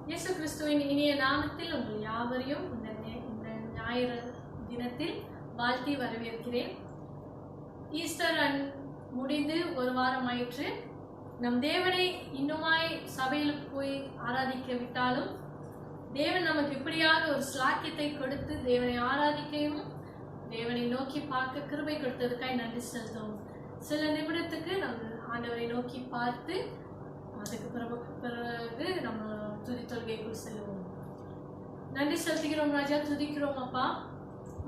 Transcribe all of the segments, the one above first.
இயேசு கிறிஸ்துவின் இனிய நாமத்தில் உங்கள் யாவரையும் இந்த ஞாயிறு தினத்தில் வாழ்த்தி வரவேற்கிறேன். ஈஸ்டர் முடிந்து ஒரு வாரம் ஆயிற்று. நம் தேவனை இன்னுமாய் சபையில் போய் ஆராதிக்க விட்டாலும் தேவன் நமக்கு இப்படியாக ஒரு ஸ்லாக்கியத்தை கொடுத்து தேவனை ஆராதிக்கவும் தேவனை நோக்கி பார்க்க கிருபை கொடுத்ததுக்காய் நன்றி செலுத்துவோம். சில நிமிடத்துக்கு நம்ம ஆண்டவரை நோக்கி பார்த்து அதுக்கு பிறகு நம்ம துதி தொழுகைக்குள் செல்லுவோம். நன்றி செலுத்துகிறோம் ராஜா, துதிக்கிறோம் அப்பா.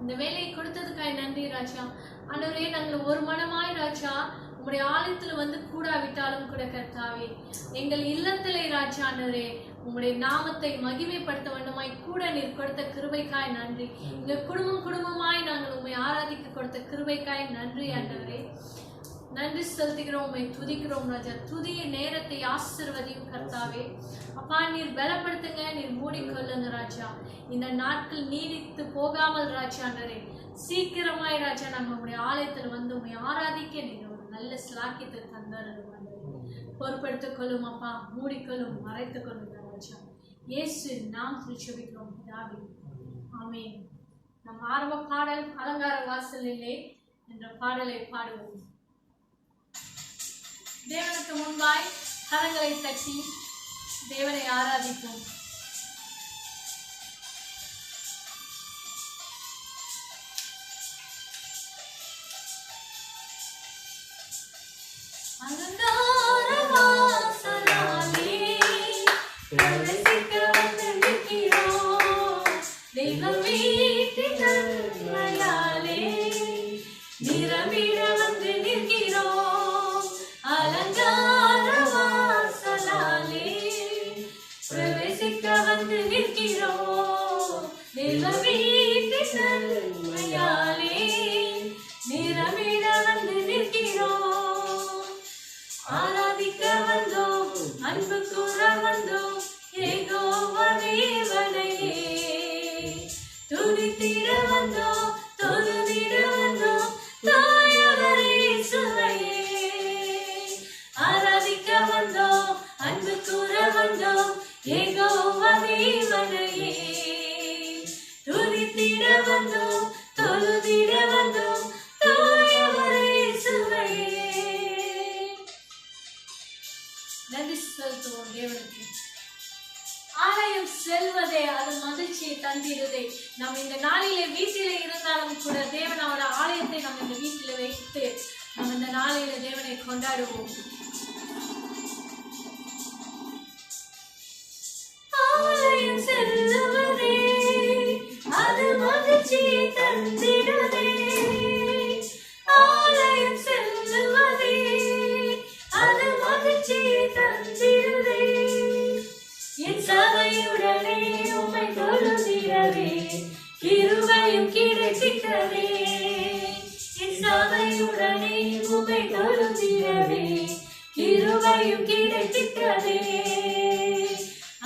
இந்த வேலையை கொடுத்ததுக்காய் நன்றி ராஜா. ஆண்டவரே, நாங்கள் ஒரு மனமாய் ராஜா உங்களுடைய ஆலயத்தில் வந்து கூடாவிட்டாலும் கூட கர்த்தாவே, எங்கள் இல்லத்திலே ராஜா ஆண்டவரே உங்களுடைய நாமத்தை மகிமைப்படுத்த வேண்டுமாய் கூட நீர் கொடுத்த கிருபைக்காய் நன்றி. எங்கள் குடும்பமாய் நாங்கள் உண்மை ஆராதிக்க கொடுத்த கிருபைக்காய் நன்றி ஆண்டவரே. நன்றி செலுத்துகிறோம், உண்மை துதிக்கிறோம் ராஜா. துதிய நேரத்தை ஆசீர்வதியும் கர்த்தாவே. அப்பா, நீர் பலப்படுத்துங்க, நீர் மூடிக்கொள்ளுங்க ராஜா. இந்த நாட்கள் நீடித்து போகாமல் ராஜா ஆண்டவரே சீக்கிரமாய் ராஜா நாங்கள் உங்களுடைய ஆலயத்தில் வந்து உண்மை ஆராதிக்க நீங்க ஒரு நல்ல ஸ்லாக்கியத்தை தந்தாரு. பொறுப்படுத்திக் கொள்ளும் அப்பா, மூடிக்கொள்ளும், மறைத்துக் கொள்ளுங்க ராஜா. இயேசு நாம் திருச்சபிக்கிறோம் பிதாவே, ஆமென். நம் ஆரம்ப பாடல் அலங்கார வாசலிலே என்ற பாடலை பாடுவோம். தேவனுக்கு முன்பாய் கரங்களை தட்டி தேவனை ஆராதிப்போம். ஆலயம் செல்வதே அது மகிழ்ச்சியை தந்திருதே. நம்ம இந்த நாளிலே வீட்டில இருந்தாலும் கூட தேவன் அவர ஆலயத்தை நம்ம இந்த வீட்டில வைத்து நம்ம இந்த நாளில தேவனை கொண்டாடுவோம். ஆலயம் செல்வதே அது மகிழ்ச்சியை தந்திருதே. ஆலயம் செல்வதே அது மகிழ்ச்சியை தந்திருதே. என் சபையுடனே உம்மை தொழுதிடவே கிருபையும் கிடைத்திட்டதே. என் சபையுடனே உம்மை தொழுதிடவே கிருபையும் கிடைத்திட்டதே.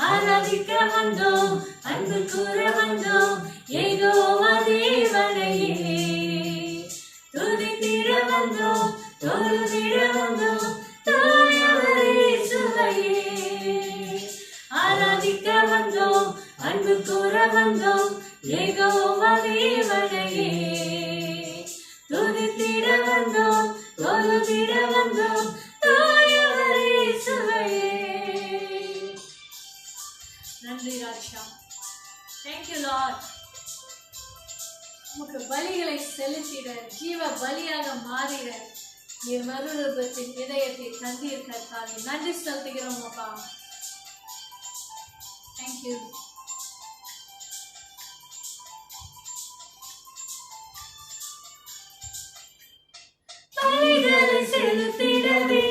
ஆராதிக்க வந்தோம், அன்பு கூற வந்தோம், யெகோவா தேவனையே. துதித்திட வந்தோம், தொழுதிட வந்தோம், தூயவரே இயேசுவையே. ஆராதிக்க வந்தோம், அன்பு கூற வந்தோம், யெகோவா தேவனையே. துதித்திட வந்தோம், தொழுதிட வந்தோம், தூயவரே இயேசுவையே. நன்றி ராஜா. Thank you Lord. உமக்கு பலிகளை செலுத்திட, ஜீவ பலியாக மாறிட நீர் மறுரூபத்தின் இதயத்தை தந்தீர் கர்த்தாவே. நன்றி செலுத்துகிறோம் அப்பா. Thank you. பலிகளை செலுத்திடவே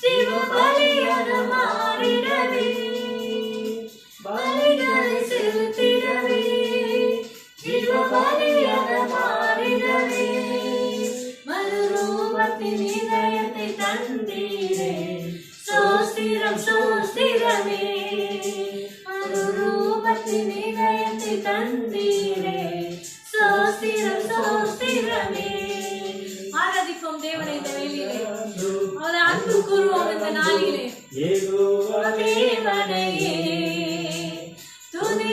ஜீவ பலியாக மாறிடவே. பலிகளை செலுத்திடவே ஜீவ பலியாக மாறிடவே. மறுரூபத்தின் இதயத்தை தந்தீரே, சோஸ்திரம் சோஸ்திரமே. மறுரூபத்தின் இதயத்தை தந்தீரே, சோஸ்திரம் சோஸ்திரமே. ஆராதிப்போம் தேவனை இந்த வேளையிலே. அவரை அன்பு கூறுவோம் இந்த நாளிலே. யெகோவா தேவனையே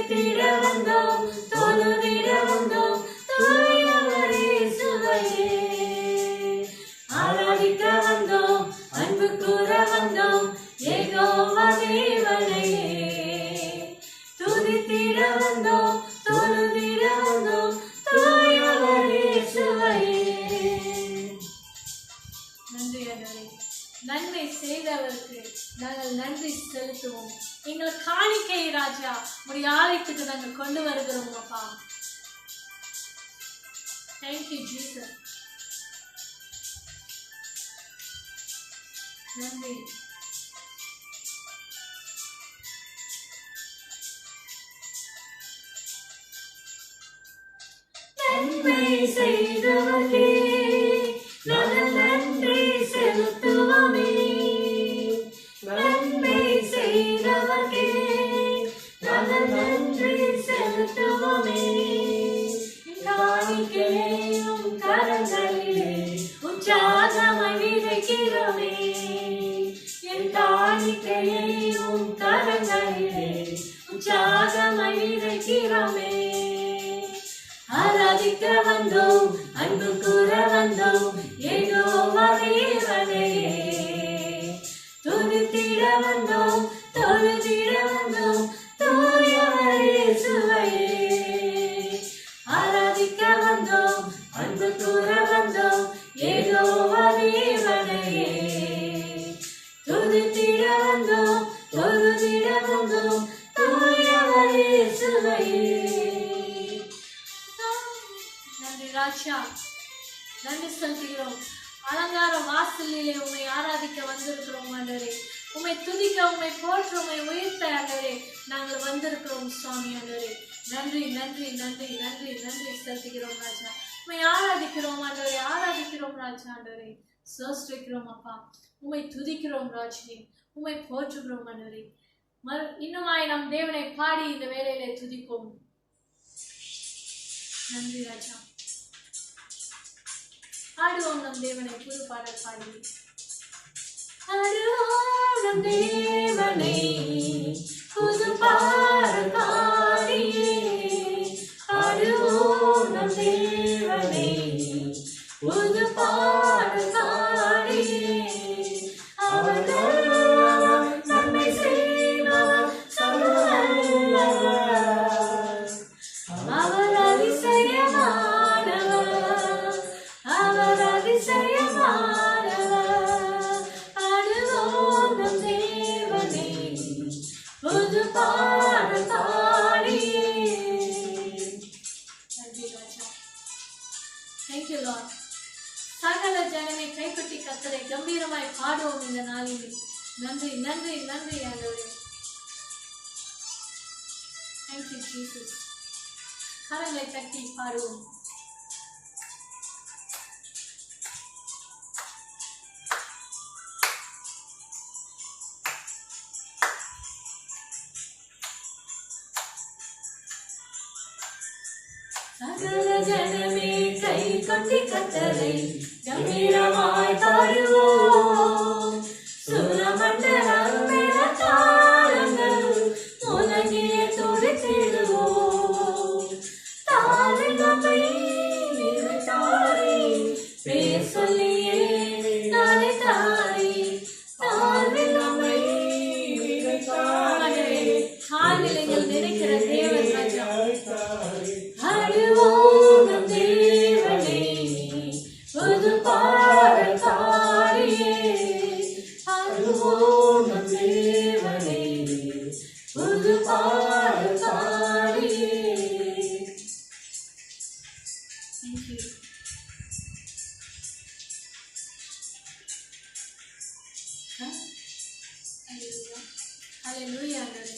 துதித்திட வந்தோம், தொழுதிட வந்தோம், தூயவர் இயேசுவையே. ஆராதிக்க வந்தோம், அன்பு கூற வந்தோம், யெகோவா தேவனையே. துதித்திட வந்தோம், தொழுதிட வந்தோம், தூயவர் இயேசுவையே. நன்றி ஆண்டவரே. நன்மை செய்தவருக்கு நாங்கள் நன்றி செலுத்துவோம். எங்கள் காணிக்கை ராஜா உடைய ஆலயத்துக்கு நாங்கள் கொண்டு வருகிறோம் அப்பா. Thank you Jesus. நன்றி. நன்மை செய்தவர்க்கே நாங்கள் நன்றி செலுத்துவோமே. நன்மை செய்தவர்க்கே நாங்கள் நன்றி செலுத்துவோமே. காணிக்கையும் கரங்களிலே உற்சாகமாய் விதைக்கிறோமே. என் காணிக்கையும் கரங்களிலே உற்சாகமாய் விதைக்கிறோமே. ஆராதிக்க வந்தோம், அன்பு கூற வந்தோம், யெகோவா தேவனையே. துதித்திட வந்தோம், தொழுதிட வந்தோம், தூயவர் இயேசுவையே. ஆராதிக்க வந்தோம், அன்பு கூற வந்தோம், யெகோவா தேவனையே. துதித்திட வந்தோம், தொழுதிட வந்தோம், தூயவர் இயேசுவையே. நன்றி ராஜா, நன்றி செலுத்துகிறோம். அலங்கார வாசலிலே உம்மை ஆராதிக்க வந்திருக்கிறோம் ஆண்டவரே. உம்மை துதிக்க, உம்மை போற்ற, உம்மை உயர்த்த ஆண்டவரே நாங்கள் வந்திருக்கிறோம் சுவாமி ஆண்டவரே. நன்றி நன்றி நன்றி நன்றி நன்றி செலுத்துகிறோம் ராஜா. உம்மை ஆராதிக்கிறோம் ஆண்டவரே, ஆராதிக்கிறோம் ராஜா ஆண்டவரே. சோஸ்திரிக்கிறோம் அப்பா, உம்மை துதிக்கிறோம் ராஜனே, உம்மை போற்றுகிறோம் ஆண்டவரே. இன்னுமாய் நம் தேவனை பாடி இந்த வேலையிலே துதிப்போம். நன்றி ராஜா. ஆடுவோம் நம் தேவனை புது பாடல் பாடி. ஆடுவோம் நம் தேவனை புது பாடல் பாடியே. ஆடுவோம் நம் தேவனை புது பாடல் பாடியே. அவர் நன்மை செய்வார் சர்வவல்லவர். அவர் அதிசயமானவர், அவர் அதிசயமானவர். ஆடுவோம் நம் தேவனை புது பாடல் பாடியே. நன்றி ராஜா. Thank you Lord. சகல ஜனமே கைப்பற்றி கர்த்தரை கம்பீரமாய் பாடுவோம் இந்த நாளில். நன்றி நன்றி நன்றி ஆண்டவரே. Thank you Jesus. கரங்களை தட்டி பாடுவோம். சகல ஜனமே கை கொட்டி கர்த்தரை கம்பீரமாய் பாடுவோம். சுரமண்டலம் மேளதாளங்கள் முழங்கியே துதித்திடுவோம். தாழை நம்மை நிறைத்தாரே, பேர் சொல்லியே நாளை தாரே. தாழை நம்மை நிறைத்தாரே, கால்நிலைகள் நினைக்கிற தேவன் ராஜா. ஆடுவோம் நம் தேவனை புது பாடல் பாடியே. ஆடுவோம் நம் தேவனை புது பாடல் பாடியே. Thank you. Hallelujah. Hallelujah ஆண்டவரே.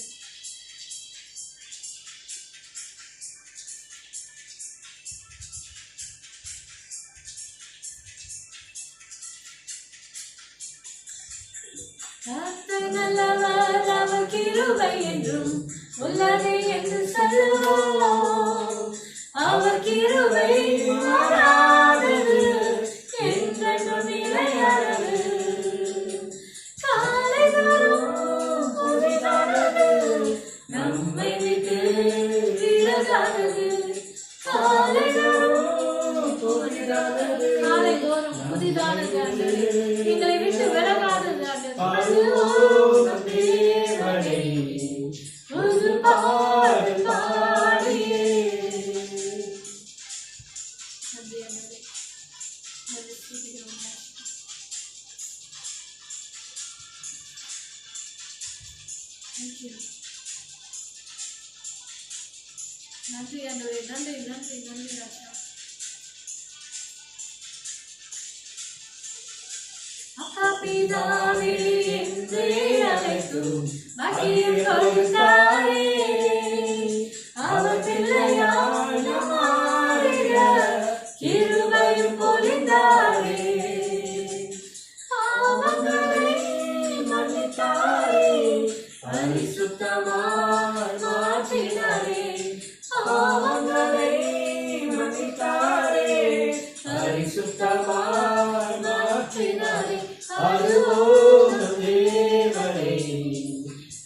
கர்த்தர் நல்லவர், அவர் கிருபை என்றும் உள்ளதே என்று சொல்லுவோம். அவர் கிருபை மாறாதது, என்றென்றும் நிலையானது. காலைதோறும் புதிதானது, நம்மை விட்டு நன்றி ஆண்டவரே, நன்றி நன்றி நன்றி ராஜா. அப்பா பிதாவே என்று அழைக்கும் பாக்கியம் கொடுத்தாரே, அவர் பிள்ளையாய் நாம் மாறிட கிருபையும் பொழிந்தாரே. பாவங்களை மன்னித்தாரே, பரிசுத்தமாய் மாற்றினாரே. பாவங்களை மன்னித்தாரே, பரிசுத்தமாய் மாற்றினாரே. அதுவோம் தேவனே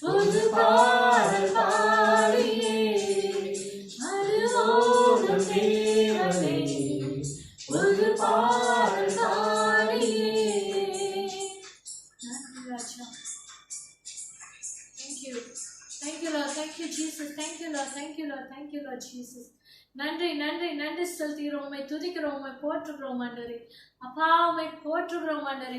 புது பாடல் பாடியே, அதுவோம் தேவனே புது பாடல் பாடியே. நன்றி ராஜா. Thank you. Thank you Lord. Thank you Jesus. Thank you Lord. Thank you Lord. Thank you Lord Jesus. நன்றி நன்றி நன்றி செலுத்துகிறோம், உம்மை துதிக்கிறோம், உம்மை போற்றுகிறோம் ஆண்டவரே. அப்பா உம்மை போற்றுகிறோம் ஆண்டவரே.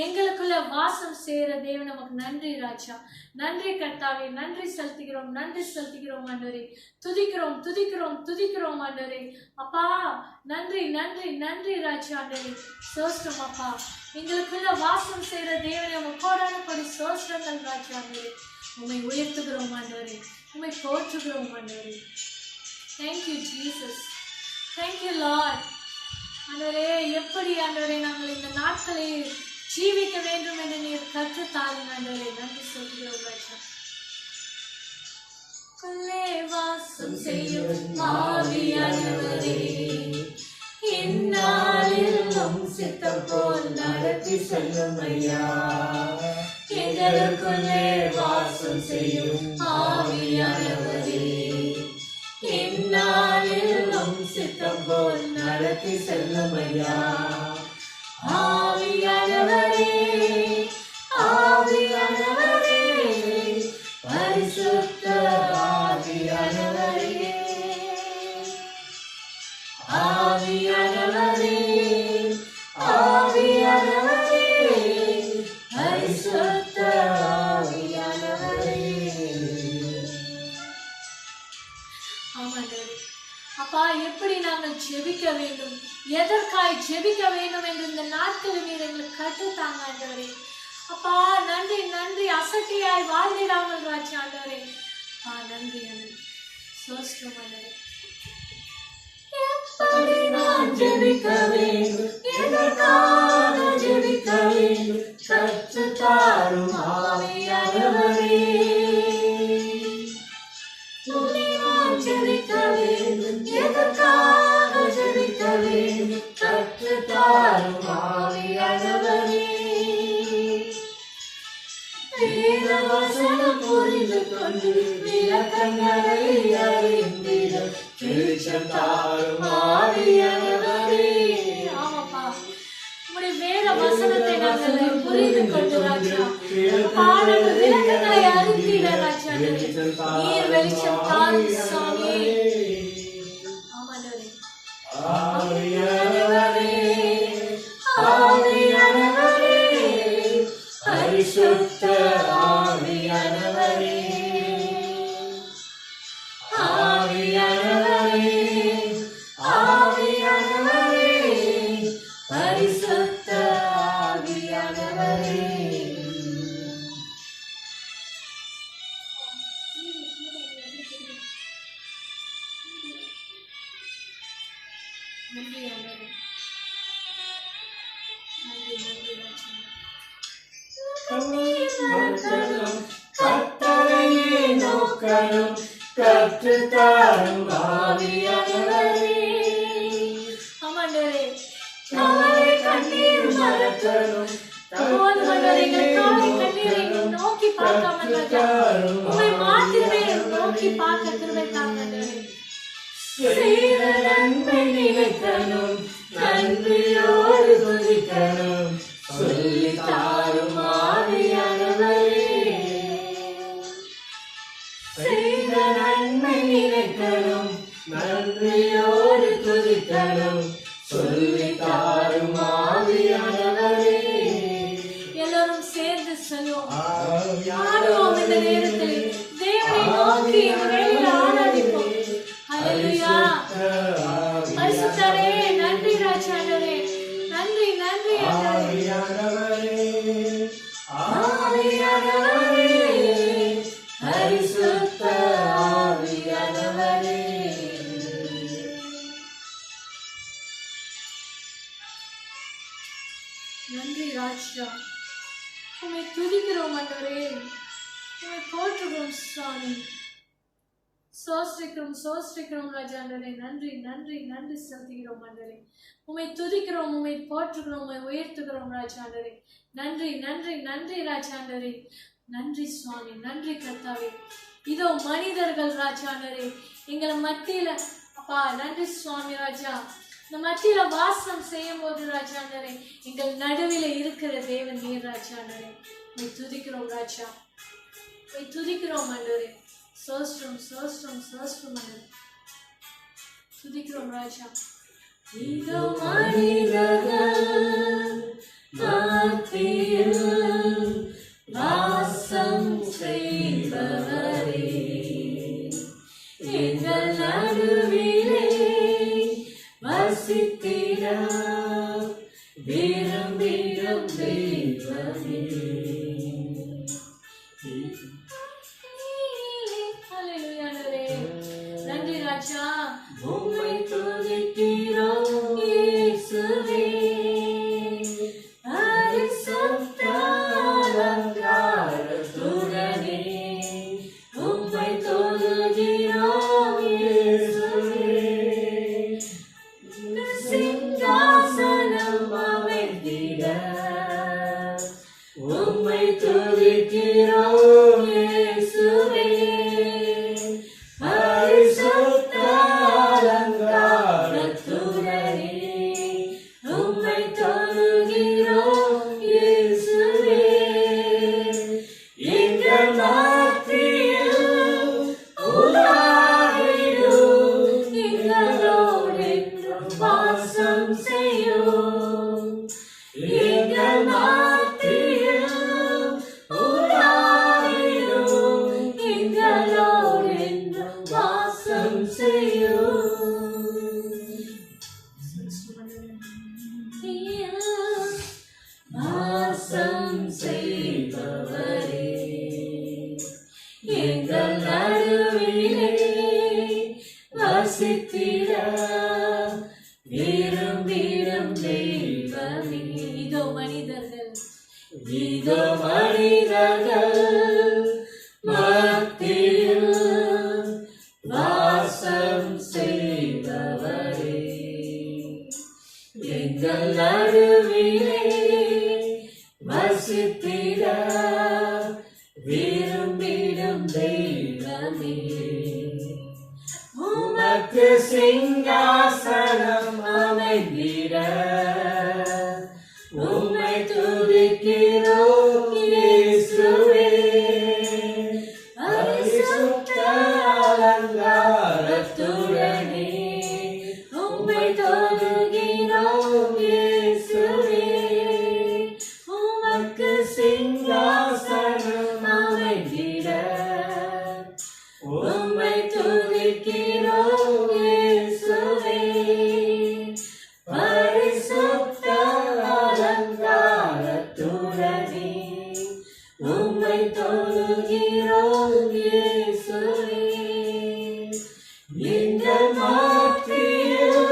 எங்களுக்குள்ள வாசம் செய்கிற தேவன் நமக்கு நன்றி ராஜா. நன்றி கர்த்தாவே, நன்றி செலுத்துகிறோம், நன்றி செலுத்துகிறோம் ஆண்டவரே. துதிக்கிறோம் துதிக்கிறோம் துதிக்கிறோம் ஆண்டவரே. அப்பா நன்றி நன்றி நன்றி ராஜா ஆண்டவரே. சோஸ்டம் அப்பா, எங்களுக்குள்ள வாசம் செய்கிற தேவனை உங்க கோடான படி சோஸ்டங்கள் ராஜா ஆண்டவரே. உம்மை உயர்த்துகிறோம் ஆண்டவரே, உம்மை போற்றுகிறோம் ஆண்டவரே. Thank you Jesus. Thank you Lord. ஆண்டவரே, எப்படி ஆண்டவரே நாங்கள் இந்த நாட்களை ஜீவிக்க வேண்டும் என்று நீர் கற்றுத்தாருங்க ஆண்டவரே. நன்றி சொல்கிறோம் ராஜா. உள்ளே வாசம் செய்யும் ஆவியானவரே, இந்நாளில் உம் சித்தம் போல் நடத்தி செல்லும் ஐயா. எங்களுக்குள்ளே வாசம் செய்யும் ஆவியானவரே, இந்நாளில் உம் சித்தம் போல் நடத்தி செல்லும் ஐயா. ஆவியானவரே, ஆவியானவரே, பரிசுத்த ஆவியானவரே, ஆவியானவரே, ஆவியானவரே, பரிசுத்த ஆவியானவரே. ஆமாண்டவரே, அப்பா எப்படி நாங்கள் ஜெபிக்க வேண்டும், எதற்காய் ஜெபிக்க வேண்டும் என்று இந்த நாட்களில் நீர் எங்களுக்கு கற்றுத்தாங்க ஆண்டவரே. அப்பா நன்றி நன்றி, அசட்டியாய் வாழ்ந்திடாமல் ராஜா ஆண்டவரே. நன்றி நன்றி, சோஸ்டம் ஆண்டவரே. எப்படி நான் ஜெபிக்க வேண்டும், எதற்காக ஜெபிக்க வேண்டும், கற்றுத்தாரும் ஆவியானவரே. ஜெபிக்க வேண்டும், எதற்காக ஜெபிக்க வேண்டும், கற்றுத்தாரும் ஆவியானவரே. வேதவசனம் புரிந்து கொண்டு விளக்கங்களை அறிந்திட வெளிச்சம் தாரும் ஆவியானவரே. ஆமாப்பா, உம்முடைய வேத வசனத்தை நாங்கள் புரிந்து கொண்டு ராஜா, பாடங்கள் விளக்கங்களை அறிந்திட ராஜா, நீர் வெளிச்சம் தாரும் சுவாமி. ஆமாண்டவரே, ஆவியானவரே, ஆவியானவரே, பரிசுத்த ஆவியானவரே, ஆவியானவரே, ஆவியானவரே, பரிசுத்த ஆவியானவரே. நன்றி ஆண்டவரே, நன்றி நன்றி ராஜா. கர்த்தரையே நோக்கணும், கற்றுத்தாரும் ஆவியானவரே. ஆமாண்டவரே, கவலை கண்ணீர் மறக்கணும், கண்ணீரை நோக்கி பார்க்காமல் உண்மை மாத்திரமே நோக்கி பார்க்க கிருபை தாங்க. செய்த நன்மை நினைக்கணும், நன்றியோடு துதிக்கணும், சொல்லி தாரும் ஆவியானவரே. செய்த நன்மை நினைக்கணும், நன்றியோடு துதிக்கணும், சொல்லி தாரும் ஆவியானவரே. எல்லாரும் சேர்ந்து சொல்லுவோம், ஆடுவோம். இந்த நேரத்தில் தேவனை நோக்கி ஆராதிப்போம். ராஜா. உம்மை துதிக்கிறோம் ஆண்டவரே. உம்மை போற்றுகிறோம் சுவாமி. சோஸ்திரிக்கிறோம் ராஜா ஆண்டவரே. நன்றி நன்றி நன்றி செலுத்துகிறோம் ஆண்டவரே. உம்மை துதிக்கிறோம், உம்மை போற்றுகிறோம், உம்மை உயர்த்துகிறோம் ராஜா ஆண்டவரே. நன்றி நன்றி நன்றி ராஜா ஆண்டவரே. நன்றி சுவாமி, நன்றி கர்த்தாவே. இதோ மனிதர்கள் ராஜா ஆண்டவரே எங்களை மத்தியில அப்பா. நன்றி சுவாமி ராஜா. இந்த மத்தியில வாசம் செய்யும் போது ராஜா ஆண்டவரே எங்கள் நடுவில் இருக்கிற தேவன் நீர் ராஜா ஆண்டவரே. உம்மை துதிக்கிறோம் ராஜா, உம்மை துதிக்கிறோம் ஆண்டவரே. சோஸ்திரம் ஆண்டவரே. துதிக்கிறோம் ராஜா. இதோ மனிதர்கள் மத்தியில் வாசம் செய்பவரே, எங்கள் நடுவிலே வசித்திட விரும்பிடும் தெய்வமே. நன்றி ராஜா. உம்மை துதிக்கிறோம் இயேசுவே, பரிசுத்த அலங்காரத்துடனே. உம்மை துதிக்கிறோம் இயேசுவே, சிங்காசனம் அமைத்திட. உம்மை துதிக்கிறோம் இயேசுவே, பரிசுத்த அலங்காரத்துடனே. உம்மை தொழுகிறோம் இயேசுவே, எங்கள் மத்தியில் உலாவிடும், எங்களோடென்றும் வாசம் செய்யும். எங்கள் மத்தியில் உலாவிடும், எங்களோடென்றும் வாசம் செய்யும். வாசம் செய்பவரே, எங்கள் நடுவிலே வசித்திட விரும்பிடும் தெய்வமே. இதோ மனிதர்கள் இதோ மனிதர்கள் மத்தியில் வாசம் செய்பவரே, எங்கள் நடுவிலே வசித்திட விரும்பிடும் தெய்வமே. உமக்கு சிங்காசனம் அமைந்திட உம்மை துதிக்கிறோம் இயேசுவே, பரிசுத்த அலங்காரத்துடனே. உம்மை தொழுகிறோம் இயேசுவே, உமக்கு சிங்காசனம் அமைந்திட. உம்மை துதிக்கிறோம் இயேசுவே, பரிசுத்த அலங்காரத்துடனே. உம்மை தொழுகிறோம் இயேசுவே, எங்கள் மத்தியில்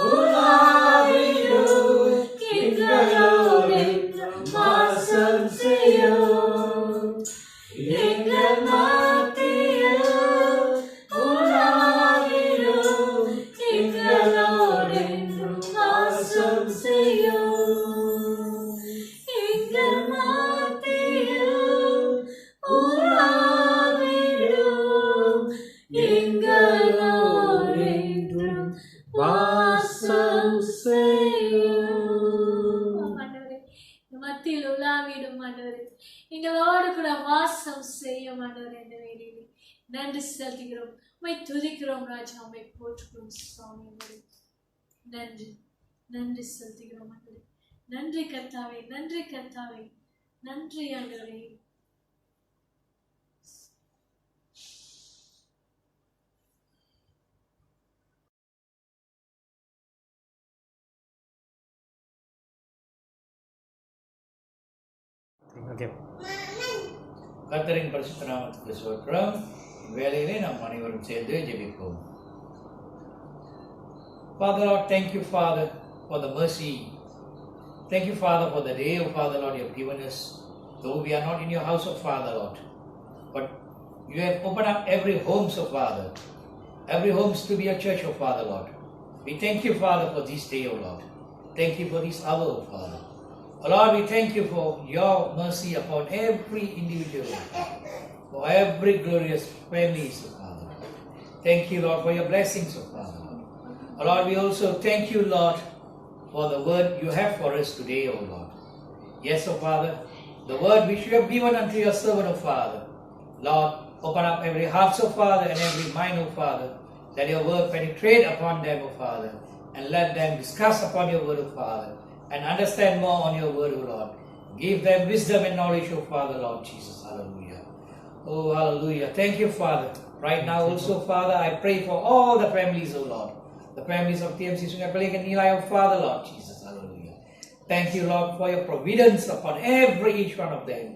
உலாவிடும், எங்களோடென்றும் வாசம் செய்யும். எங்கள் மத்தியில் உலாவிடும், எங்களோடென்றும் வாசம் செய்யும். எங்கள் மத்தியில் உலாவிடும், எங்களோடென்றும் வாசம் செய்யும். ஆண்டவரே இந்த மத்தியில் உலாவிடும் ஆண்டவரே, எங்களோடு கூட வாசம் செய்யும் ஆண்டவரே. இந்த வேளையிலே நன்றி செலுத்துகிறோம், உம்மை துதிக்கிறோம் ராஜா, உம்மை போற்றுகிறோம் சுவாமி. நன்றி நன்றி செலுத்துகிறோம் ஆண்டவரே. நன்றி கர்த்தாவே, நன்றி கர்த்தாவே, நன்றி ஆண்டவரே. கர்த்தரின் பரிசுத்த நாமத்துக்கு ஸ்தோத்திரம். வேலையிலே நாம் அனைவரும் சேர்ந்து ஜெபிப்போம். Father Lord, thank you, Father, for the mercy Thank you, Father, for the day, oh Father, Lord, you have given us. Though we are not in your house, oh Father, Lord, but you have opened up every home, so Father. Every home is to be a church, oh Father, Lord. We thank you, Father, for this day, oh Lord. Thank you for this hour, oh Father. Oh Lord, we thank you for your mercy upon every individual, for every glorious family, oh Father. Thank you, Lord, for your blessings, oh Father. Oh Lord, we also thank you, Lord, for the word you have for us today, oh Lord. Yes, oh Father, the word which you have given unto your servant, oh Father. Lord, open up every heart, oh Father, and every mind, oh Father. Let your word penetrate upon them, oh Father, and let them discuss upon your word, oh Father, and understand more on your word, oh Lord. Give them wisdom and knowledge, oh Father, Lord Jesus. Hallelujah. Oh, hallelujah. Thank you, Father. Right now also, Father, I pray for all the families, oh Lord. The families of TMC Sungapelik and Nilai, oh Father, Lord Jesus. Hallelujah. Thank you, Lord, for your providence upon each one of them.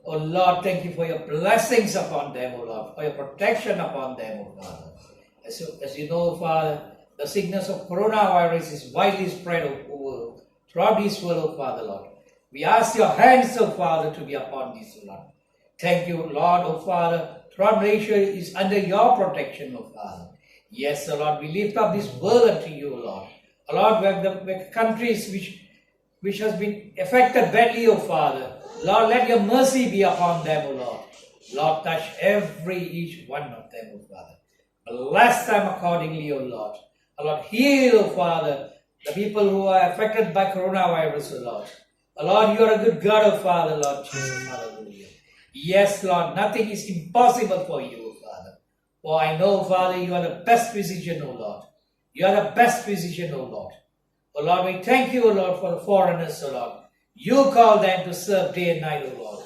Oh Lord, thank you for your blessings upon them, oh Lord, for your protection upon them, oh Father. As you know, Father, the sickness of coronavirus is widely spread throughout this world, oh Father, Lord. We ask your hands, oh Father, to be upon this, oh Lord. Thank you, Lord, oh Father. Throughout Malaysia is under your protection, oh Father. Yes, oh Lord, we lift up this world unto you, oh Lord. Oh Lord, where the countries which has been affected badly, oh Father. Lord, let your mercy be upon them, O Lord. Lord, touch each one of them, O Father. Bless them accordingly, O Lord. O Lord, heal, O Father, the people who are affected by coronavirus, O Lord. O Lord, you are a good God, O Father, Lord Jesus. Hallelujah. Yes, Lord, nothing is impossible for you, O Father. For I know, Father, you are the best physician, O Lord. You are the best physician, O Lord. O Lord, we thank you, O Lord, for the foreigners, O Lord. You call them to serve day and night, O Lord.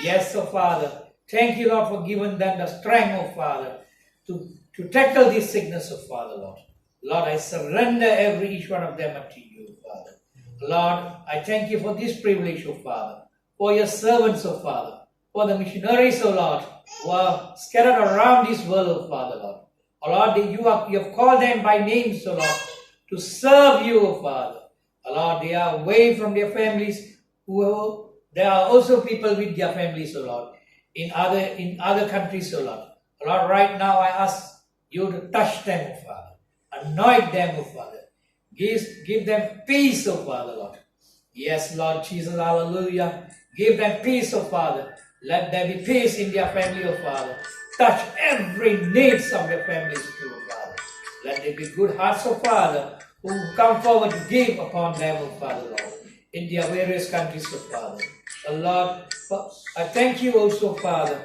Yes, O Father. Thank you, Lord, for giving them the strength, O Father, to tackle this sickness, O Father, Lord. Lord, I surrender each one of them unto you, Father. Lord, I thank you for this privilege, O Father, for your servants, O Father, for the missionaries, O Lord, who are scattered around this world, O Father, Lord. O Lord, you have called them by names, O Lord, to serve you, O Father. O Lord, they are away from their families. There are also people with their families, O Lord, in other countries, O Lord. O Lord, right now I ask you to touch them, O Father. Anoint them, O Father. Give them peace, O Father, Lord. Yes, Lord Jesus, hallelujah. Give them peace, O Father. Let there be peace in their family, O Father. Touch every needs of their families, too, O Father. Let there be good hearts, O Father, who come forward to give upon them, O Father, Lord, in their various countries, O Father. O Lord, I thank you also, Father.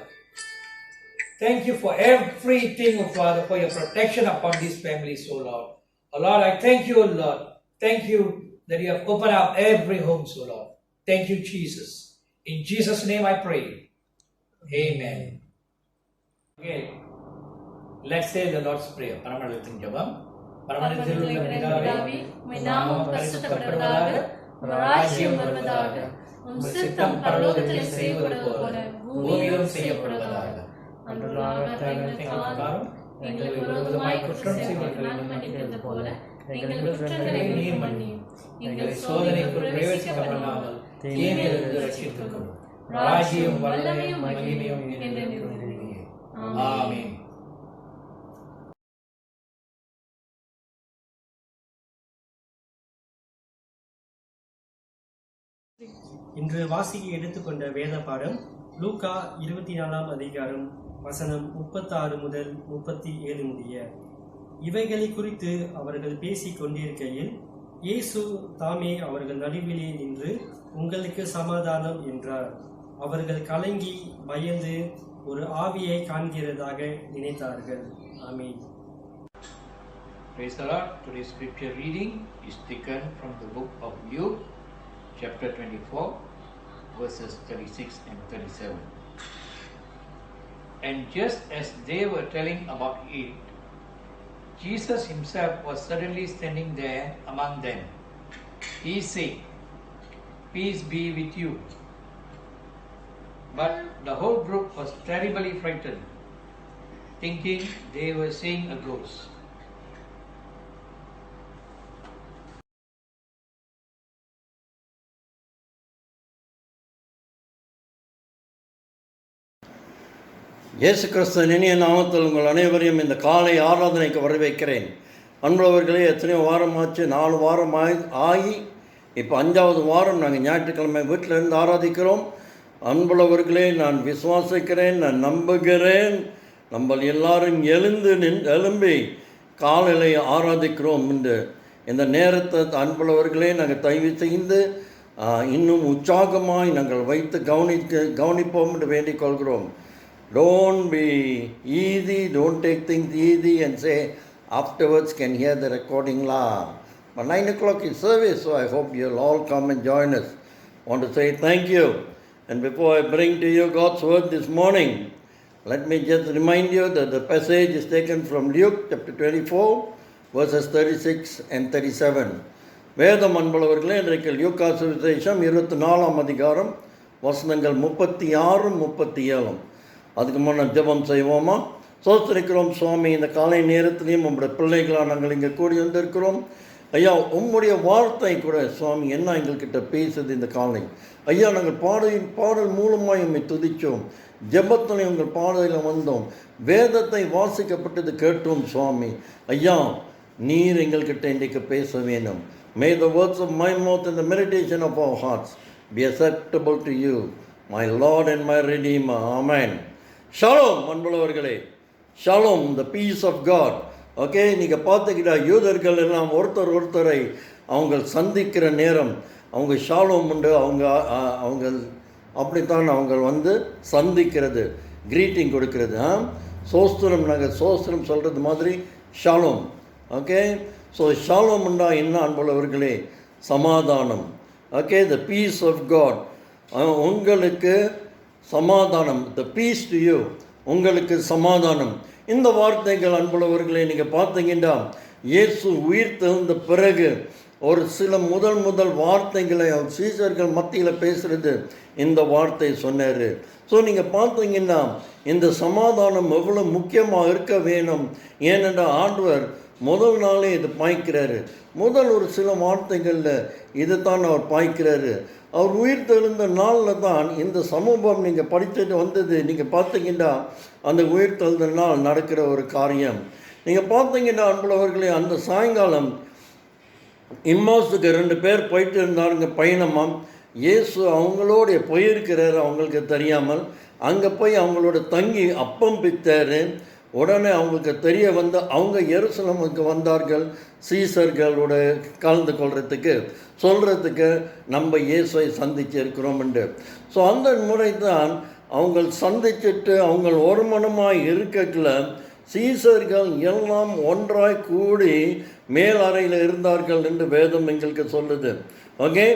Thank you for everything, O Father, for your protection upon these families, O Lord. O Lord, I thank you, O Lord. Thank you that you have opened up every home, O Lord. Thank you, Jesus. In Jesus' name I pray. Amen. Okay. Let's say the Lord's Prayer. Paramanatham Jabam. பரமண்டலத்தில் இருக்கிற பிதாவே, உம்முடைய நாமம் பரிசுத்தப்படுவதாக, உம்முடைய ராஜ்யம் வருவதாக, உம் சித்தம் பரலோகத்தில் செய்யப்படுவது போல பூமியிலும் செய்யப்படுவதாக. அன்றாட ஆகாரத்தை தாரும், எங்களுக்கு விரோதமாய் குற்றம் செய்தவர்களை மன்னித்தது போல எங்கள் குற்றங்களை நீர் மன்னியும். எங்களை சோதனைக்குள் பிரவேசிக்கப்படாமல் தீமையிலிருந்து ரட்சித்துக்கொள்ளும். ராஜ்யம் வல்லமையும் மகிமையும் என்றென்றும். ஆமென். இன்று வாசிக்க எடுத்துக்கொண்ட வேத பாடம் லூக்கா 24ஆம் அதிகாரம் வசனம் 36 முதல் 37 முடிய. இவைகளை குறித்து அவர்கள் பேசிக் கொண்டிருக்கையில் இயேசு தாமே அவர்கள் நடுவிலே நின்று, உங்களுக்கு சமாதானம் என்றார். அவர்கள் கலங்கி பயந்து ஒரு ஆவியை காண்கிறதாக நினைத்தார்கள். ஆமென். Praise the Lord. Today's scripture reading is taken from the book of Luke, chapter 24, verses 36 and 37. And just as they were telling about it, Jesus himself was suddenly standing there among them. He said, "Peace be with you." But the whole group was terribly frightened, thinking they were seeing a ghost. இயேசு கிறிஸ்துவின் இனிய நாமத்தில் உங்கள் அனைவரையும் இந்த காலை ஆராதனைக்கு வரவேற்கிறேன். அன்புள்ளவர்களே, எத்தனையோ வாரமாச்சு, 4 வாரம் ஆகி இப்போ 5வது வாரம் நாங்கள் ஞாயிற்றுக்கிழமை வீட்டில் இருந்து ஆராதிக்கிறோம். அன்புள்ளவர்களே, நான் விசுவாசிக்கிறேன், நான் நம்புகிறேன், நம்ம எல்லாரும் எழும்பி காலையிலே ஆராதிக்கிறோம் என்று இந்த நேரத்தை அன்புள்ளவர்களே நாங்கள் தயவு செய்து இன்னும் உற்சாகமாய் நாங்கள் வைத்து கவனிப்போம் என்று வேண்டிக் கொள்கிறோம். Don't be easy, don't take things easy and say afterwards can hear the recording la. But 9 o'clock is service, so I hope you'll all come and join us. I want to say thank you. And before I bring to you God's word this morning, let me just remind you that the passage is taken from Luke chapter 24, verses 36 and 37. வேதம் அன்புள்ளவர்களே, இன்றைக்கு லூக்கா சுவிசேஷம் 24ஆம் அதிகாரம் வசனங்கள் 36 37. அதுக்கு முன்னே ஜெபம் செய்வோமா? சோஸ்திரிக்கிறோம் சுவாமி, இந்த காலை நேரத்திலையும் உங்களுடைய பிள்ளைகளாக நாங்கள் இங்கே கூடி வந்திருக்கிறோம். ஐயா, உங்களுடைய வார்த்தை கூட சுவாமி என்ன எங்கள்கிட்ட பேசுது இந்த காலை. ஐயா, நாங்கள் பாடல் மூலமாக உண்மை துதித்தோம், ஜெபத்திலையும் உங்கள் பாடலில் வந்தோம், வேதத்தை வாசிக்கப்பட்டது கேட்டோம் சுவாமி. ஐயா, நீர் எங்கள்கிட்ட இன்றைக்கு பேச வேணும். May the words of my mouth and the meditation of our hearts be acceptable to you, my Lord and my Redeemer. Amen. Shalom, அன்புள்ளவர்களே. Shalom, the peace of God. Okay, நீங்கள் பார்த்துக்கிட்டா யூதர்கள் எல்லாம் ஒருத்தரை அவங்க சந்திக்கிற நேரம் அவங்க ஷாலோம் உண்டு, அவங்க அப்படித்தான் அவங்க சந்திக்கிறது, க்ரீட்டிங் கொடுக்கறது. சோஸ்திரம், நாங்கள் சோஸ்திரம் சொல்கிறது மாதிரி ஷாலோம். ஓகே, ஸோ ஷாலோம் உண்டா என்ன அன்புள்ளவர்களே? சமாதானம். Okay, the peace of God, உங்களுக்கு சமாதானம். த பீஸ் டு யூ, உங்களுக்கு சமாதானம். இந்த வார்த்தைகள் அன்புள்ளவர்களே நீங்கள் பார்த்தீங்கன்னா இயேசு உயிர் தெழுந்த பிறகு ஒரு சில முதல் வார்த்தைகளை அவர் சீஷர்கள் மத்தியில் பேசுகிறது இந்த வார்த்தை சொன்னார். ஸோ நீங்கள் பார்த்தீங்கன்னா இந்த சமாதானம் எவ்வளோ முக்கியமாக இருக்க வேணும். ஏனென்றால் ஆண்டவர் முதல் நாளே இது பாய்க்கிறாரு. முதல் ஒரு சில வார்த்தைகளில் இது தான் அவர் பாய்க்கிறாரு. அவர் உயிர் தெழுந்த நாளில் தான் இந்த சமூகம் நீங்கள் படிச்சுட்டு வந்தது. நீங்கள் பார்த்தீங்கன்னா அந்த உயிர் தெழுந்த நாள் நடக்கிற ஒரு காரியம். நீங்கள் பார்த்தீங்கன்னா அன்புள்ளவர்களே, அந்த சாயங்காலம் இம்மாசுக்கு 2 பேர் போயிட்டு இருந்தாருங்க பயணமாக. இயேசு அவங்களோட போயிருக்கிறாரு, அவங்களுக்கு தெரியாமல். அங்கே போய் அவங்களோட தங்கி அப்பம் பித்தார். உடனே அவங்களுக்கு தெரிய வந்து அவங்க எருசலேமுக்கு வந்தார்கள், சீசர்களோட கலந்து கொள்றதுக்கு சொல்கிறதுக்கு நம்ம இயேசுவை சந்திச்சு இருக்கிறோம் என்று. ஸோ அந்த முறை தான் அவங்க சந்திச்சுட்டு அவங்க ஒரு மனமாக இருக்கல சீசர்கள் எல்லாம் ஒன்றாய் கூடி மேலறையில் இருந்தார்கள் என்று வேதம் எங்களுக்கு சொல்லுது. ஓகே,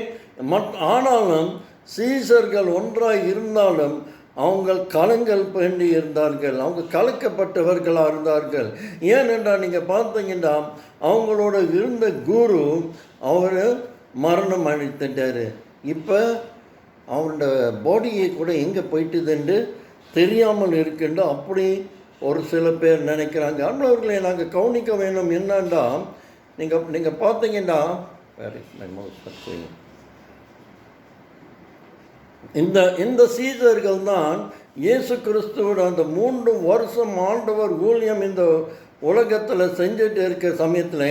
ஆனாலும் சீசர்கள் ஒன்றாய் இருந்தாலும் அவங்க கலங்கள் வேண்டி இருந்தார்கள், அவங்க கலக்கப்பட்டவர்களாக இருந்தார்கள். ஏனென்றால் நீங்கள் பார்த்தீங்கன்னா அவங்களோட இருந்த குரு அவர் மரணம் அடைத்துட்டார். இப்போ அவனோட பாடியை கூட எங்கே போயிட்டுதுன்னு தெரியாமல் இருக்குன்னு அப்படி ஒரு சில பேர் நினைக்கிறாங்க. அண்ணவர்களை நாங்கள் கவனிக்க வேணும். என்னன்னா நீங்கள் பார்த்தீங்கன்னா இந்த சீசர்கள் தான் இயேசு கிறிஸ்துவோட அந்த 3 வருஷம் ஆண்டவர் ஊழியம் இந்த உலகத்தில் செஞ்சுட்டு இருக்கிற சமயத்தில்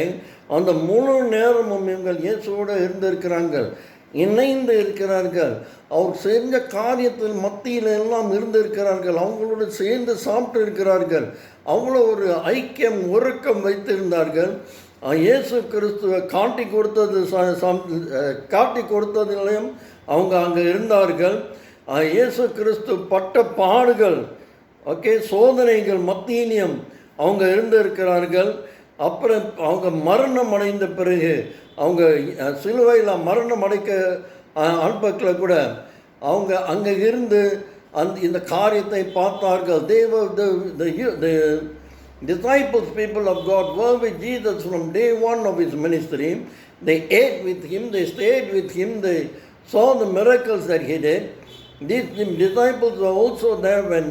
அந்த முழு நேரமும் இவங்கள் இயேசுவோடு இருந்திருக்கிறாங்க, இணைந்து இருக்கிறார்கள். அவர் செஞ்ச காரியத்தில் மத்தியில் எல்லாம் இருந்திருக்கிறார்கள், அவங்களோடு சேர்ந்து சாப்பிட்டு இருக்கிறார்கள். அவ்வளோ ஒரு ஐக்கியம் உறக்கம் வைத்திருந்தார்கள். இயேசு கிறிஸ்துவை காட்டி கொடுத்ததிலையும் அவங்க அங்கே இருந்தார்கள். இயேசு கிறிஸ்து பட்ட பாடுகள், ஓகே, சோதனைகள் மத்தியிலையும் அவங்க இருந்திருக்கிறார்கள். அப்புறம் அவங்க மரணம் அடைந்த பிறகு அவங்க சிலுவையில் மரணம் அடைக்க அனுப்பத்தில் கூட அவங்க அங்கே இருந்து இந்த காரியத்தை பார்த்தார்கள். The disciples, people of God, were with Jesus from day 1 of his ministry. They ate with him, they stayed with him, they saw the miracles that he did. These disciples were also there when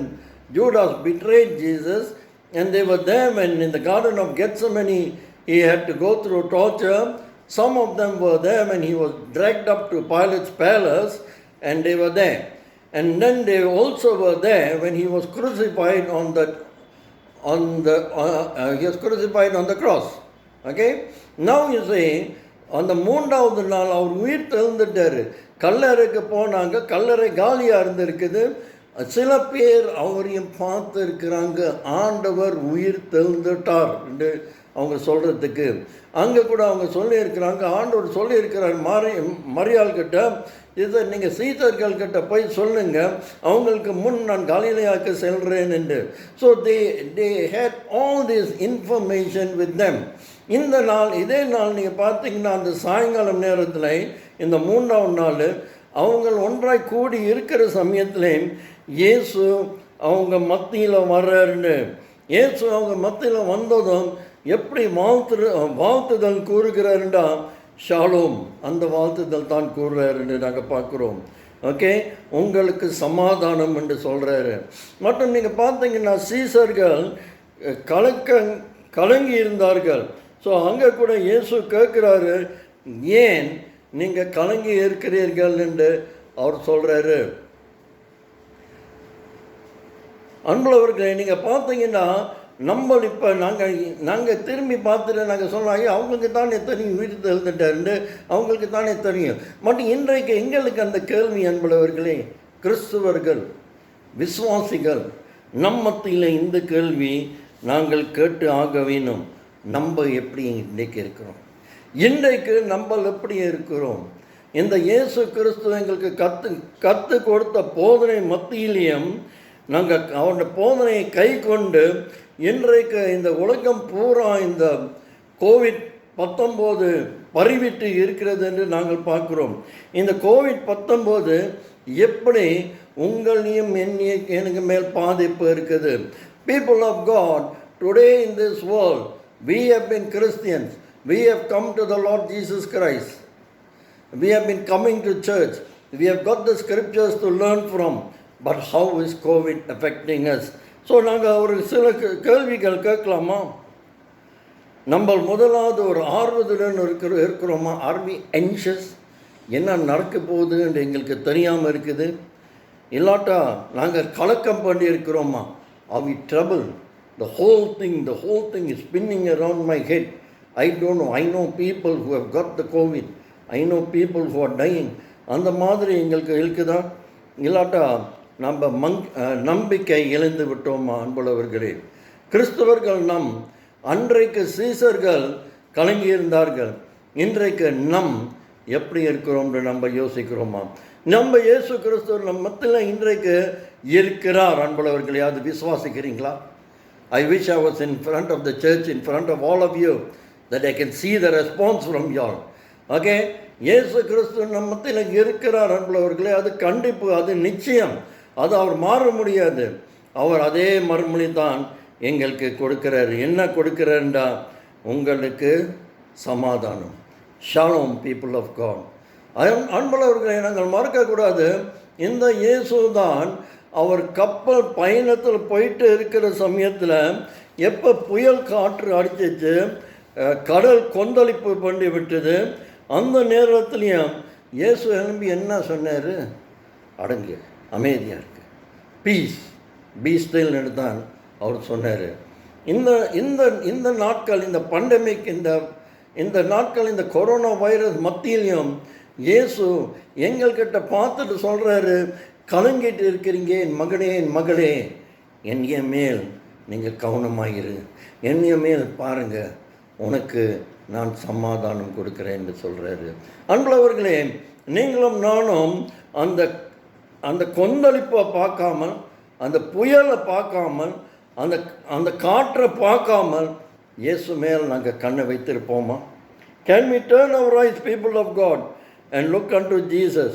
Judas betrayed Jesus, and they were there when in the Garden of Gethsemane he had to go through torture. Some of them were there when he was dragged up to Pilate's palace, and they were there. and then they also were there when he was crucified he was crucified on the cross. Okay, now you see, அந்த மூன்றாவது நாள் அவர் உயிர் தெழுந்துட்டார். கல்லறைக்கு போனாங்க, கல்லறை காலியாக இருந்திருக்குது. சில பேர் அவரையும் பார்த்து இருக்கிறாங்க, ஆண்டவர் உயிர் தெழுந்துட்டார் என்று அவங்க சொல்கிறதுக்கு. அங்கே கூட அவங்க சொல்லியிருக்கிறாங்க, ஆண்டவர் சொல்லியிருக்கிறார் மரியாள் கிட்ட, இதை நீங்கள் சீசர்கள்கிட்ட போய் சொல்லுங்க, அவங்களுக்கு முன் நான் கலிலேயாவுக்கு செல்கிறேன் என்று. So they had all this information with them. இந்த நாள், இதே நாள் நீங்கள் பார்த்தீங்கன்னா அந்த சாயங்காலம் நேரத்தில், இந்த மூன்றாவது நாள் அவங்க ஒன்றாய் கூடி இருக்கிற சமயத்தில் இயேசு அவங்க மத்தியில் வர்றாருன்னு. இயேசு அவங்க மத்தியில் வந்ததும் எப்படி வாழ்த்துதல் கூறுகிறாருண்டா, ஷாலோம், அந்த வாழ்த்துதல் தான் கூறுறாருன்னு நாங்கள் பார்க்குறோம். ஓகே, உங்களுக்கு சமாதானம் என்று சொல்கிறாரு. மற்றும் நீங்கள் பார்த்தீங்கன்னா சீசர்கள் கலங்கி இருந்தார்கள். ஸோ அங்கே கூட இயேசு கேட்குறாரு, ஏன் நீங்கள் கலங்கி இருக்கிறீர்கள் என்று அவர் சொல்கிறாரு. அன்புள்ளவர்களே, நீங்கள் பார்த்தீங்கன்னா நம்ம இப்போ நாங்கள் திரும்பி பார்த்துட்டு நாங்கள் சொல்கிறோம், ஐயா அவங்களுக்கு தானே தெரியும் உயிர் தெழுந்துட்டாருன்னு, அவங்களுக்கு தானே தெரியும். மட்டும் இன்றைக்கு எங்களுக்கு அந்த கேள்வி, அன்புள்ளவர்களே, கிறிஸ்துவர்கள் விசுவாசிகள் நம்மத்தியில் இந்த கேள்வி நாங்கள் கேட்டு ஆக வேணும். நம்ம எப்படி இன்றைக்கு இருக்கிறோம்? இன்றைக்கு நம்ம எப்படி இருக்கிறோம்? இந்த இயேசு கிறிஸ்து எங்களுக்கு கற்று கொடுத்த போதனை மத்தியிலையும் நாங்கள் அவருடைய போதனையை கை கொண்டு இன்றைக்கு இந்த உலகம் பூரா இந்த COVID-19 பரவிட்டு இருக்கிறது என்று நாங்கள் பார்க்குறோம். இந்த COVID-19 எப்படி உங்களையும் எனக்கு மேல் பாதிப்பு இருக்குது. People of God, today in this world, we have been Christians. We have come to the Lord Jesus Christ. We have been coming to church. We have got the scriptures to learn from. But how is COVID affecting us? So நாங்கள் ஒரு சில கேள்விகள் கேட்கலாமா? நம்ம முதலாவது ஒரு ஆர்வத்துடன் இருக்கிறோமா? Are we anxious? என்ன நடக்க போகுதுன்னு எங்களுக்கு தெரியாமல் இருக்குது. இல்லாட்டா நாங்கள் கலக்கம் பண்ணி இருக்கிறோமா? Are we trouble? The whole thing is spinning around my head. I don't know. I know people who have got the COVID. I know people who are dying. அந்த மாதிரி எங்களுக்கு இருக்குதா? இல்லாட்டா நம்ம நம்பிக்கை இழந்து விட்டோமா? அன்புள்ளவர்களே, கிறிஸ்தவர்கள் அன்றைக்கு சீசர்கள் கலங்கியிருந்தார்கள். இன்றைக்கு எப்படி இருக்கிறோம்னு நம்ம யோசிக்கிறோமா? நம்ம இயேசு கிறிஸ்துவர் நம்ம மத்தியில் இன்றைக்கு இருக்கிறார். அன்புள்ளவர்களே, அது விசுவாசிக்கிறீங்களா? I wish I was in front of the church, in front of all of you, that I can see the response from you all. Okay, இயேசு கிறிஸ்து நம்ம மத்தியில் இருக்கிறார். அன்புள்ளவர்களே, அது கண்டிப்பு, அது நிச்சயம், அது அவர் மாற முடியாது. அவர் அதே மறுமொழி தான் எங்களுக்கு கொடுக்கிறார். என்ன கொடுக்கிறார்டா? உங்களுக்கு சமாதானம். ஷாலோம், பீப்புள் ஆஃப் காட். அன்புள்ளவர்களை நாங்கள் மறக்கக்கூடாது. இந்த இயேசு தான் அவர் கப்பல் பயணத்தில் போயிட்டு இருக்கிற சமயத்தில் எப்போ புயல் காற்று அடிச்சிச்சு, கடல் கொந்தளிப்பு பண்ணி விட்டது, அந்த நேரத்துலையும் இயேசு எழும்பி என்ன சொன்னார்? அடங்கு, அமைதியாக இருக்கு, பீஸ், பீ ஸ்டில்னு தான் அவர் சொன்னார். இந்த நாட்கள், இந்த பண்டமிக், இந்த நாட்கள், இந்த கொரோனா வைரஸ் மத்தியிலையும் இயேசு எங்கள்கிட்ட பார்த்துட்டு சொல்கிறாரு, கலங்கிட்டு இருக்கிறீங்க என் மகனே, என் மகளே, என்னைய மேல் நீங்கள் கவனமாகிரு, என்னைய மேல் பாருங்கள், உனக்கு நான் சமாதானம் கொடுக்குறேன் என்று சொல்கிறாரு. அன்புள்ளவர்களே, நீங்களும் நானும் அந்த கொந்தளிப்பை பார்க்காமல், அந்த புயலை பார்க்காமல், அந்த காற்றை பார்க்காமல் இயேசு மேல் நாங்கள் கண்ணை வைத்திருப்போமா? Can we turn our eyes, people of God, and look unto Jesus?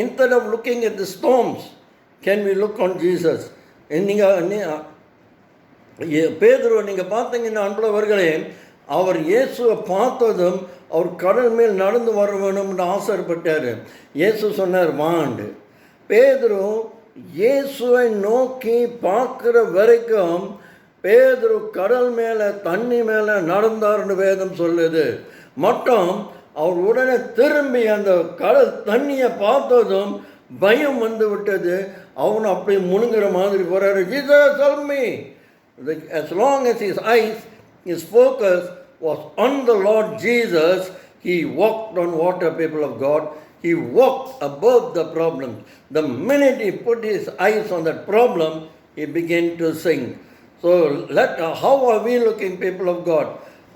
Instead of looking at the storms, can we look on Jesus? பேதுரு நீங்கள் பார்த்தீங்கன்னா அன்புள்ளவர்களே, அவர் இயேசுவை பார்த்ததும் அவர் கடல் மேல் நடந்து வர வேணும்னு ஆசைப்பட்டார். இயேசு சொன்னார் வாண்டு. பேதுரு இயேசுவை நோக்கி பார்க்குற வரைக்கும் பேதுரு கடல் மேலே, தண்ணி மேலே நடந்தார்னு வேதம் சொல்லுது. மற்றும் அவர் உடனே திரும்பி அந்த கடல் தண்ணியை பார்த்ததும் பயம் வந்து விட்டது. அவன் அப்படி முழுங்குற மாதிரி போறாரு. Jesus help me. As long as his focus was on the Lord Jesus, he walked on water, people of God. He walked above the problem. The minute he put his eyes on that problem, he began to sink. So how are we looking, people of God?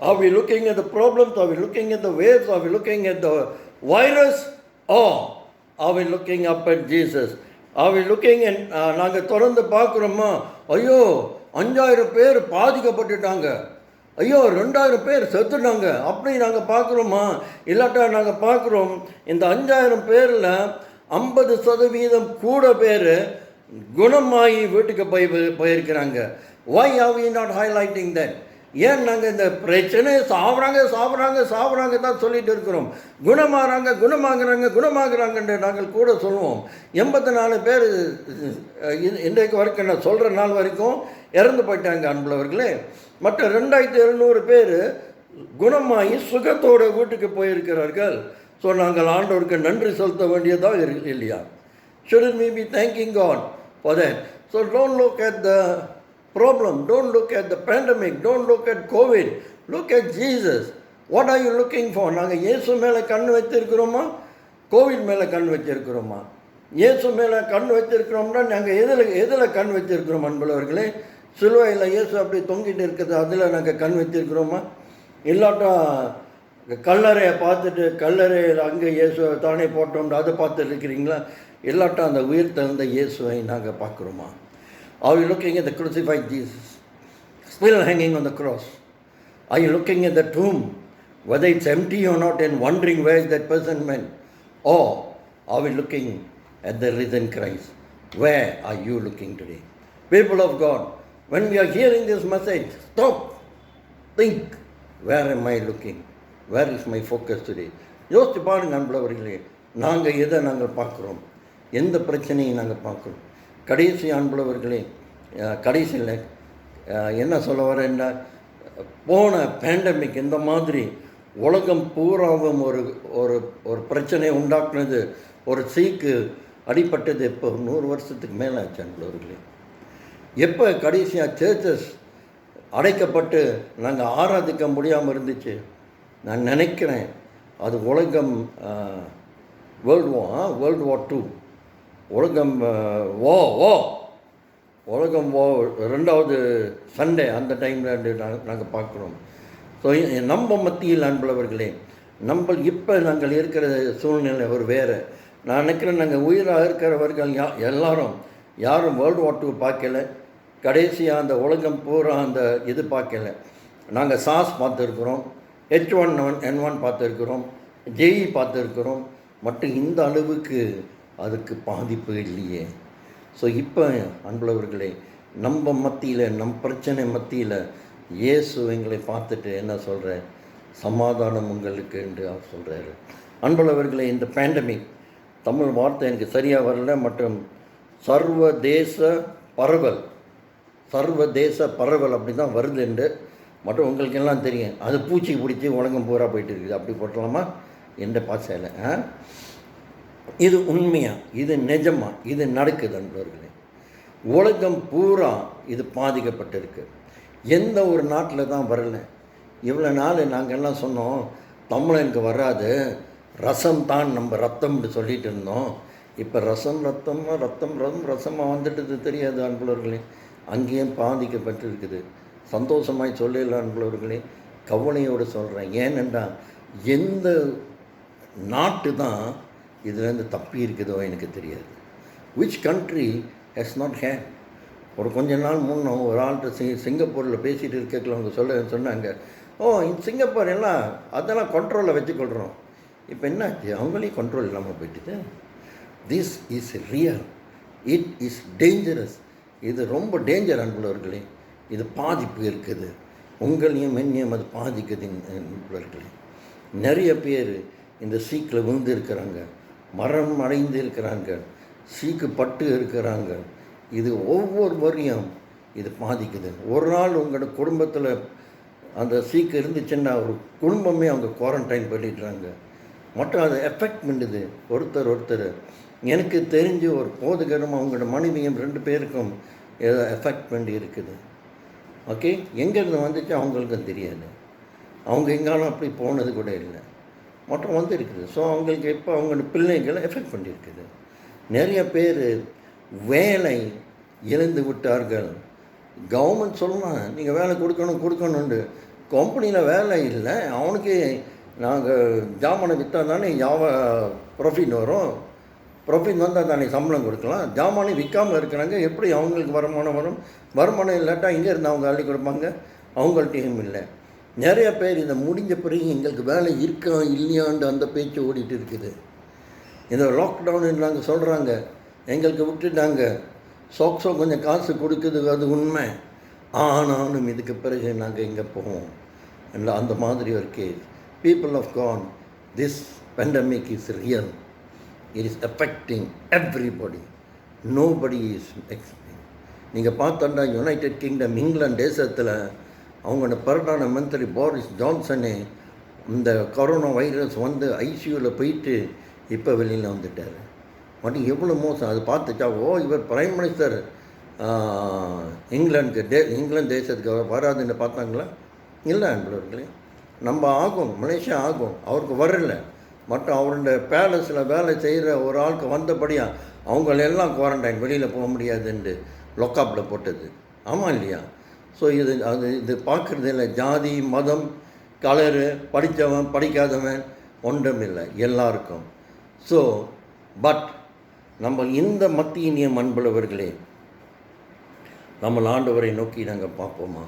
Are we looking at the problems? Are we looking at the waves? Are we looking at the virus? Or are we looking up at Jesus? Are we looking at நாங்கள் தொடர்ந்து பார்க்குறோமா, ஐயோ 5000 பேர் பாதிக்கப்பட்டுட்டாங்க, ஐயோ 2000 பேர் செத்துட்டாங்க, அப்படி நாங்கள் பார்க்குறோமா? இல்லாட்டா நாங்கள் பார்க்குறோம் இந்த 5000 பேரில் 50% கூட பேர் குணமாகி வீட்டுக்கு போயிருக்கிறாங்க. Why are we not highlighting that? ஏன் நாங்கள் இந்த பிரச்சனை சாப்பிட்றாங்க தான் சொல்லிட்டு இருக்கிறோம். குணமாகறாங்கன்னு நாங்கள் கூட சொல்லுவோம். 84 பேர் இன்றைக்கு வரைக்கும், நான் சொல்கிற நாள் வரைக்கும் இறந்து போயிட்டாங்க அன்புள்ளவர்களே. மற்ற 2700 பேர் குணமாகி சுகத்தோட வீட்டுக்கு போயிருக்கிறார்கள். ஸோ நாங்கள் ஆண்டவருக்கு நன்றி செலுத்த வேண்டியதாக இருக்கு இல்லையா? Shouldn't we be thanking God for that? So don't look at the problem, don't look at the pandemic, don't look at COVID, look at Jesus. What are you looking for? நாங்கள் இயேசு மேலே கண் வச்சிருக்கிறோமா, கோவிட் மேலே கண் வச்சிருக்கிறோமா? இயேசு மேலே கண் வச்சிருக்கிறோம்னா நாங்கள் எதில் கண் வச்சிருக்கிறோம் அன்புள்ளவர்களே? சிலுவையில் இயேசு அப்படி தொங்கிட்டு இருக்குது, அதில் நாங்கள் கண் வச்சிருக்கிறோமா? இல்லாட்டா கல்லறையை பார்த்துட்டு கல்லறையில் அங்கே இயேசுவை தானே போட்டோம் அதை பார்த்துட்டு இருக்கிறீங்களா? இல்லாட்டா அந்த உயிர் தகுந்த இயேசுவை நாங்கள் பார்க்குறோமா? Are you looking at the crucified Jesus still hanging on the cross? Are you looking at the tomb, whether it's empty or not, and wondering where that person went? Or are we looking at the risen Christ? Where are you looking today? People of God, when we are hearing this message, stop, think, where am I looking? Where is my focus today? யோசித்து பாருங்க அன்புள்ளவர்களே, நாங்கள் எதை நாங்கள் பார்க்குறோம், எந்த பிரச்சனையை நாங்கள் பார்க்குறோம்? கடைசி அன்புள்ளவர்களே, கடைசியில் என்ன சொல்ல வரேன்னா, போன பேண்டமிக் இந்த மாதிரி உலகம் பூராவும் ஒரு பிரச்சனை உண்டாக்குனது, ஒரு சீக்கு அடிப்பட்டது இப்போ 100 வருஷத்துக்கு மேலே ஆச்சு அன்புள்ளவர்களே. எப்போ கடைசியாக சர்ச்சஸ் அடைக்கப்பட்டு நாங்கள் ஆராதிக்க முடியாமல் இருந்துச்சு? நான் நினைக்கிறேன் அது உலகம் வேர்ல்டு வார் 2 உலகம் உலகம் 2வது சண்டே அந்த டைமில் நாங்கள் பார்க்குறோம். ஸோ நம்ம மத்தியில் அன்புள்ளவர்களே, இப்போ நாங்கள் இருக்கிற சூழ்நிலை ஒரு வேறு. நான் நினைக்கிறேன் நாங்கள் உயிராக இருக்கிறவர்கள் யாரும் வேர்ல்டு வார் 2 பார்க்கல. கடைசியாக அந்த உலகம் பூரா அந்த இது பார்க்கல. நாங்கள் சாஸ் பார்த்துருக்குறோம், H1N1 பார்த்துருக்குறோம், ஜேஇ பார்த்துருக்குறோம். மட்டும் இந்த அளவுக்கு அதுக்கு பாதிப்பு இல்லையே. ஸோ இப்போ அன்புள்ளவர்களே, நம்ம மத்தியில், நம் பிரச்சனை மத்தியில் இயேசு எங்களை பார்த்துட்டு என்ன சொல்கிற, சமாதானம் உங்களுக்கு என்று அவர் சொல்கிறாரு. அன்புள்ளவர்களே, இந்த பேண்டமிக், தமிழ் வார்த்தை எனக்கு சரியாக வரல, மற்றும் சர்வதேச பரவல் அப்படி தான் வருது என்று மற்றும் உங்களுக்கு எல்லாம் தெரியும். அது பூச்சி பிடிச்சி உலகம் பூரா போயிட்டு இருக்குது, அப்படி போட்டலாமா எந்த பாசையில்? இது உண்மையா, இது நிஜமா, இது நடக்குது அன்பர்களே. உலகம் பூரா இது பாதிக்கப்பட்டிருக்கு. எந்த ஒரு நாட்டில் தான் வரலை. இவ்வளோ நாள் நாங்கள் எல்லாம் சொன்னோம், தமிழனுக்கு வராது, ரசம் தான் நம்ம ரத்தம்னு சொல்லிட்டு இருந்தோம். இப்போ ரசமாக வந்துட்டது தெரியாது அன்பர்களே. அங்கேயும் பாதிக்கப்பட்டிருக்குது. சந்தோஷமாய் சொல்லல அன்பர்களே, கவலையோடு சொல்கிறேன். ஏனென்றால் எந்த நாட்டு தான் இதுலேருந்து தப்பி இருக்குதோ எனக்கு தெரியாது. Which country has not hate. ஒரு கொஞ்ச நாள் முன்னே ஒரு ஆள்கிட்ட சிங்கப்பூரில் பேசிகிட்டு இருக்கல, அவங்க சொன்னாங்க, சிங்கப்பூர் எல்லாம் அதெல்லாம் கண்ட்ரோலில் வச்சுக்கொள்கிறோம். இப்போ என்னாச்சு, அவங்களையும் கண்ட்ரோல் இல்லாமல் போயிட்டுது. This is real, it is dangerous. இது ரொம்ப டேஞ்சர் அன்பர்களே. இது பாதிப்பு இருக்குது, உங்களையும் என்னையும் அது பாதிக்குது அன்பர்களே. நிறைய பேர் இந்த சீக்கில் விழுந்து இருக்கிறாங்க, மரணம் அடைந்து இருக்கிறாங்க, சீக்கு பட்டு இருக்கிறாங்க. இது ஒவ்வொருவரையும் இது பாதிக்குது. ஒரு நாள் உங்களோட குடும்பத்தில் அந்த சீக்கு இருந்துச்சுன்னா ஒரு குடும்பமே அவங்க குவாரண்டைன் பண்ணிடுறாங்க. மற்றும் அது எஃபெக்ட் பண்ணுது ஒருத்தர். எனக்கு தெரிஞ்சு ஒரு போதகரும் அவங்களோட மனைவியும் 2 பேருக்கும் ஏதோ எஃபெக்ட் பண்ணி இருக்குது. ஓகே, எங்கேருந்து வந்துச்சு அவங்களுக்கும் தெரியாது. அவங்க எங்காலும் அப்படி போனது கூட இல்லை, மற்றும் வந்து இருக்குது. ஸோ அவங்களுக்கு இப்போ அவங்களோட பிள்ளைகளை எஃபெக்ட் பண்ணியிருக்குது. நிறைய பேர் வேலை இழந்து விட்டார்கள். கவர்மெண்ட் சொல்லலாம் நீங்கள் வேலை கொடுக்கணும்னு, கம்பெனியில் வேலை இல்லை, அவனுக்கு நாங்கள் ஜாமானை விற்றா தானே ப்ராஃபிட் வரும், ப்ராஃபிட் வந்தால் தானே சம்பளம் கொடுக்கலாம். ஜாமானை விற்காமல் இருக்கிறாங்க, எப்படி அவங்களுக்கு வருமானம் வரும்? வருமானம் இல்லாட்டா இங்கே இருந்து அவங்க அள்ளி கொடுப்பாங்க, அவங்கள்ட்டையும் இல்லை. நிறைய பேர் இதை முடிஞ்ச பிறகு எங்களுக்கு வேலை இருக்கா இல்லையாண்டு அந்த பேச்சு ஓடிட்டு இருக்குது. இந்த லாக்டவுன் நாங்கள் சொல்கிறாங்க எங்களுக்கு விட்டுட்டாங்க, சோக்ஸோ கொஞ்சம் காசு கொடுக்குது, அது உண்மை. ஆனாலும் இதுக்கு பிறகு நாங்கள் எங்கே போவோம் இல்லை, அந்த மாதிரி ஒரு case. People of God, this pandemic is real. It is affecting everybody. Nobody is explain. நீங்கள் பார்த்தோன்னா யுனைடெட் கிங்டம் இங்கிலாந்து தேசத்தில் அவங்களோட பிரதான மந்திரி போரிஸ் ஜான்சனே இந்த கொரோனா வைரஸ் வந்து ஐசியூவில் போயிட்டு இப்போ வெளியில் வந்துட்டார். மட்டும் எவ்வளோ மோசம் அது பார்த்துச்சா. இவர் பிரைம் மினிஸ்டர் இங்கிலாந்து தேசத்துக்கு வராதுன்னு பார்த்தாங்களா? இல்லை அன்பர்களே, நம்ம ஆகும், மலேசியா ஆகும், அவருக்கு வரல. மற்றும் அவருடைய பேலஸில் வேலை செய்கிற ஒரு ஆளுக்கு வந்தபடியாக அவங்களெல்லாம் குவாரண்டைன், வெளியில் போக முடியாதுன்னு லொக்காப்பில் போட்டது. ஆமாம் இல்லையா? ஸோ இது பார்க்குறது இல்லை, ஜாதி மதம் கலரு, படித்தவன் படிக்காதவன் ஒன்றும் இல்லை, எல்லாருக்கும். ஸோ பட் நம்ம இந்த மத்தியினியம் அன்புள்ளவர்களே, நம்ம ஆண்டவரை நோக்கி நாங்கள் பார்ப்போமா?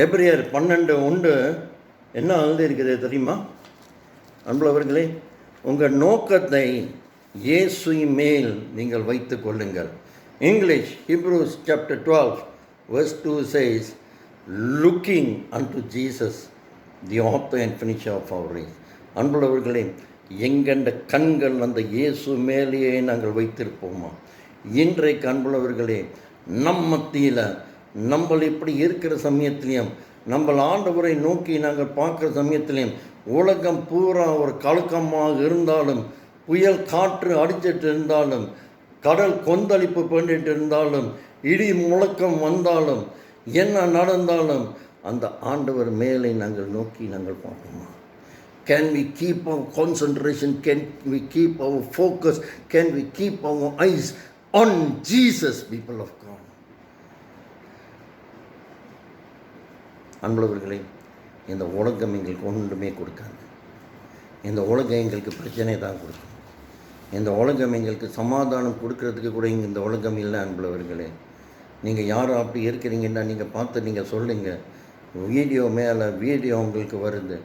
எபிரேயர் 12:1 என்ன எழுதியிருக்குது தெரியுமா அன்புள்ளவர்களே? உங்கள் நோக்கத்தை இயேசு மேல் நீங்கள் வைத்து கொள்ளுங்கள். English Hebrews chapter 12 verse 2 says, looking unto Jesus, the author and finisher of our race. அன்புள்ளவர்களே, எங்கண்ட கண்கள் அந்த இயேசு மேலேயே நாங்கள் வைத்திருப்போமா? இன்றைக்கு அன்புள்ளவர்களே, நம் மத்தியில் நம்ம இப்படி இருக்கிற சமயத்திலையும், நம்ம ஆண்டவரை நோக்கி நாங்கள் பார்க்குற சமயத்திலையும், உலகம் பூரா ஒரு கலக்கமாக இருந்தாலும், புயல் காற்று அடிச்சிட்டு இருந்தாலும், கடல் கொந்தளிப்பு பண்ணிட்டு இருந்தாலும், இடி முழக்கம் வந்தாலும், என்ன நடந்தாலும், அந்த ஆண்டவர் மேலே நாங்கள் நோக்கி நாங்கள் பார்ப்போமா? Can we keep our concentration? Can we keep our focus? Can we keep our eyes on Jesus, people of God? அன்புள்ளவர்களே, இந்த உலகம் எங்களுக்கு ஒன்றுமே கொடுக்காது. இந்த உலகம் எங்களுக்கு பிரச்சனை தான் கொடுக்கும். இந்த உலகம் எங்களுக்கு சமாதானம் கொடுக்கறதுக்கு கூட இந்த உலகம் இல்லை அன்புள்ளவர்களே. நீங்கள் யாரும் அப்படி இருக்கிறீங்கன்னா நீங்கள் பார்த்து நீங்கள் சொல்லுங்கள். வீடியோ மேலே வீடியோ உங்களுக்கு வருது.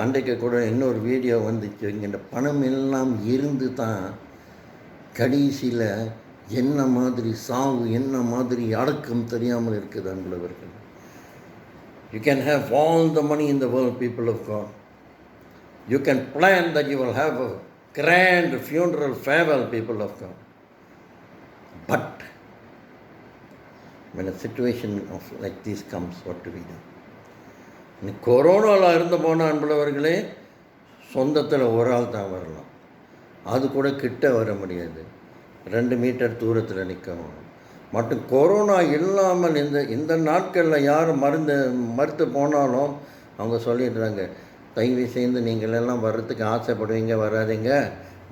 அன்றைக்கு கூட இன்னொரு வீடியோ வந்துச்சு. இந்த பணம் எல்லாம் இருந்து தான் கடைசியில் என்ன மாதிரி சாவு, என்ன மாதிரி அடக்கம் தெரியாமல் இருக்குது அன்புள்ளவர்கள். You can have all the money in the world, people of God. You can plan that you will have a grand funeral farewell, people of God. But when a situation of like this comes, what do we do? கொரோனாவில் இருந்து போன அன்புள்ளவர்களே, சொந்தத்தில் ஒரு ஆள் தான் வரலாம். அது கூட கிட்ட வர முடியாது, 2 மீட்டர் தூரத்தில் நிற்கணும். மற்றும் கொரோனா இல்லாமல் இந்த நாட்களில் யார் மறுத்து போனாலும் அவங்க சொல்லிடுறாங்க, தயவு செய்து நீங்கள் எல்லாம் வர்றதுக்கு ஆசைப்படுவீங்க, வராதிங்க.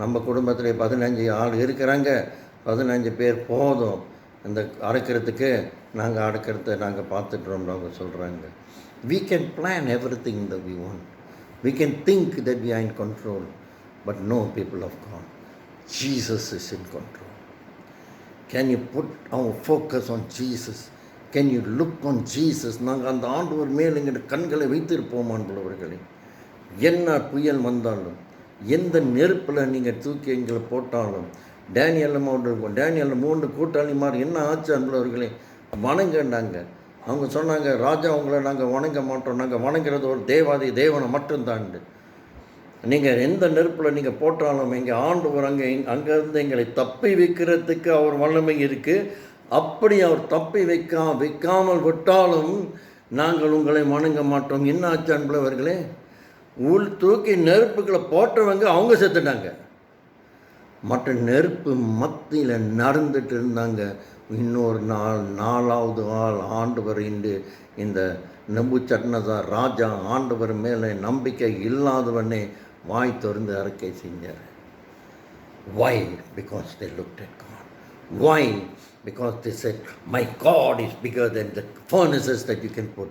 நம்ம குடும்பத்தில் 15 ஆள் இருக்கிறாங்க, 15 பேர் போதும் இந்த அடக்கிறதுக்கு, நாங்கள் அடக்கிறத நாங்கள் பார்த்துட்றோம் அவங்க சொல்கிறாங்க. We can plan everything that we want. We can think that we are in control. But no, people of God, Jesus is in control. Can you put our focus on Jesus? Can you look on Jesus? நாங்கள் அந்த ஆண்டவர் மேல் எங்கள் கண்களை வைத்திருப்போம் அன்புள்ளவர்களே. என்ன புயல் வந்தாலும், எந்த நெருப்பில் நீங்கள் தூக்கி எங்களை போட்டாலும், டேனியல் 3 கூட்டாளிமார் என்ன ஆச்சு அன்புள்ளவர்களே? வணங்கண்டாங்க. அவங்க சொன்னாங்க, ராஜா உங்களை நாங்கள் வணங்க மாட்டோம், நாங்கள் வணங்குறது ஒரு தேவனை மட்டும்தான். நீங்கள் எந்த நெருப்பில் நீங்கள் போட்டாலும் எங்கள் ஆண்டவர் அங்கேருந்து எங்களை தப்பி வைக்கிறதுக்கு அவர் வல்லமை இருக்குது. அப்படி அவர் தப்பி வைக்காமல் விட்டாலும் நாங்கள் உங்களை வணங்க மாட்டோம். என்ன ஆச்சு அன்புள்ளவர்களே? தூக்கி நெருப்புக்களை போட்டவங்க அவங்க செத்துட்டாங்க. மற்ற நெருப்பு மத்தியில் நடந்துட்டு இருந்தாங்க. இன்னொரு நாள் 4வது ஆள் ஆண்டவர் இந்த நெபுகத்நேசர் ராஜா ஆண்டவர் மேலே நம்பிக்கை இல்லாதவனே வாய் திறந்து அறிக்கை செஞ்சார். Why? Because they looked at God. Why? Because they said, my God is bigger than the furnaces that you can put.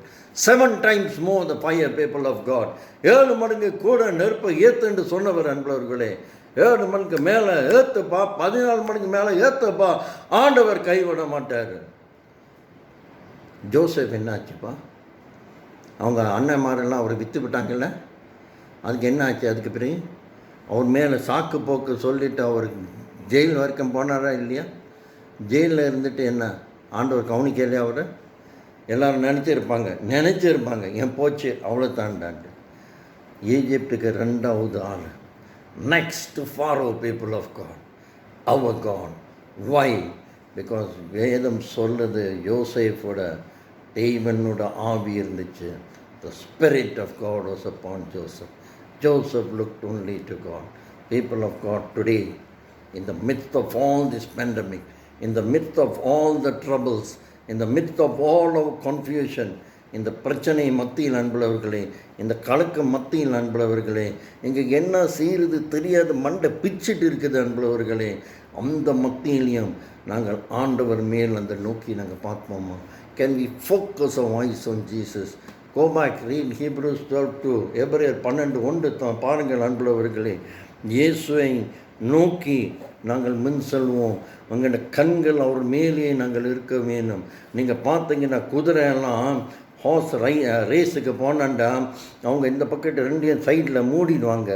7 times more the fire, people of God. 7 மடங்கு கூட நெருப்பை ஏத்துன்னு சொன்னவர் அன்பர்களே. 7 மடங்கு மேலே ஏத்துப்பா, 14 மடங்கு மேலே ஏத்துப்பா, ஆண்டவர் கைவிட மாட்டார். ஜோசப் என்னாச்சுப்பா? அவங்க அண்ணன்மாரெல்லாம் அவரை விற்று விட்டாங்கல்ல, அதுக்கு என்ன ஆச்சு? அதுக்கு பிறகு அவர் மேலே சாக்கு போக்கு சொல்லிவிட்டு அவர் ஜெயில் வரைக்கும் போனாரா இல்லையா? ஜெயிலில் இருந்துட்டு என்ன ஆண்டவர் கவனிக்கலையா? அவரை எல்லோரும் நினச்சிருப்பாங்க என் போச்சு அவ்வளோ தாண்டான்ட்டு. ஈஜிப்டுக்கு 2வது ஆள், next pharaoh, people of God, அவர் காட். வை? பிகாஸ் வேதம் சொல்லுது யோசேஃபோட தேவனோட ஆவி இருந்துச்சு. The spirit of God was upon Joseph. Joseph looked only to God. People of God, today, in the midst of all this pandemic, in the midst of all the troubles, in the midst of all our confusion, இந்த பிரச்சனை மத்தியில் அன்புள்ளவர்களே, இந்த கலக்க மத்தியில் அன்புள்ளவர்களே, இங்கே என்ன செய்கிறது தெரியாது, மண்டை பிச்சுட்டு இருக்குது அன்புள்ளவர்களே, அந்த மத்தியிலையும் நாங்கள் ஆண்டவர் மேல் அந்த நோக்கி நாங்கள் பார்ப்போமா? Can we focus our eyes on Jesus? Go back, read Hebrews 12:2, எபிரேயர் 12:1 பாருங்கள் அன்புள்ளவர்களே. இயேசுவை நோக்கி நாங்கள் முன் செல்வோம். உங்களோட கண்கள் அவர் மேலேயே நாங்கள் இருக்க வேணும். நீங்கள் பார்த்தீங்கன்னா குதிரையெல்லாம் ரேஸுக்கு போனாண்டா அவங்க இந்த பக்கெட்டு 2 சைடில் மூடிடுவாங்க.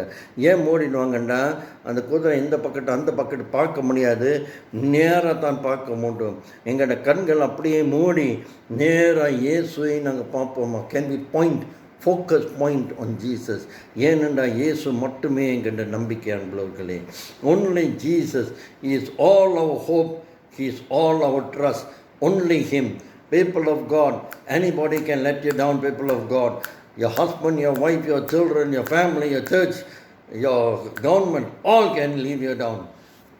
ஏன் மூடிடுவாங்கண்டா, அந்த குதிரை இந்த பக்கெட்டு அந்த பக்கெட்டு பார்க்க முடியாது, நேராக தான் பார்க்க முடியும். எங்களோட கண்கள் அப்படியே மூடி நேராக இயேசுவை நாங்கள் பார்ப்போமா? Can we focus point on Jesus. ஏனென்றா இயேசு மட்டுமே எங்களோட நம்பிக்கை அன்புள்ளவர்களே. Only Jesus is all our hope, he is all our trust, only him. People of God, anybody can let you down, people of God. Your husband, your wife, your children, your family, your church, your government, all can leave you down.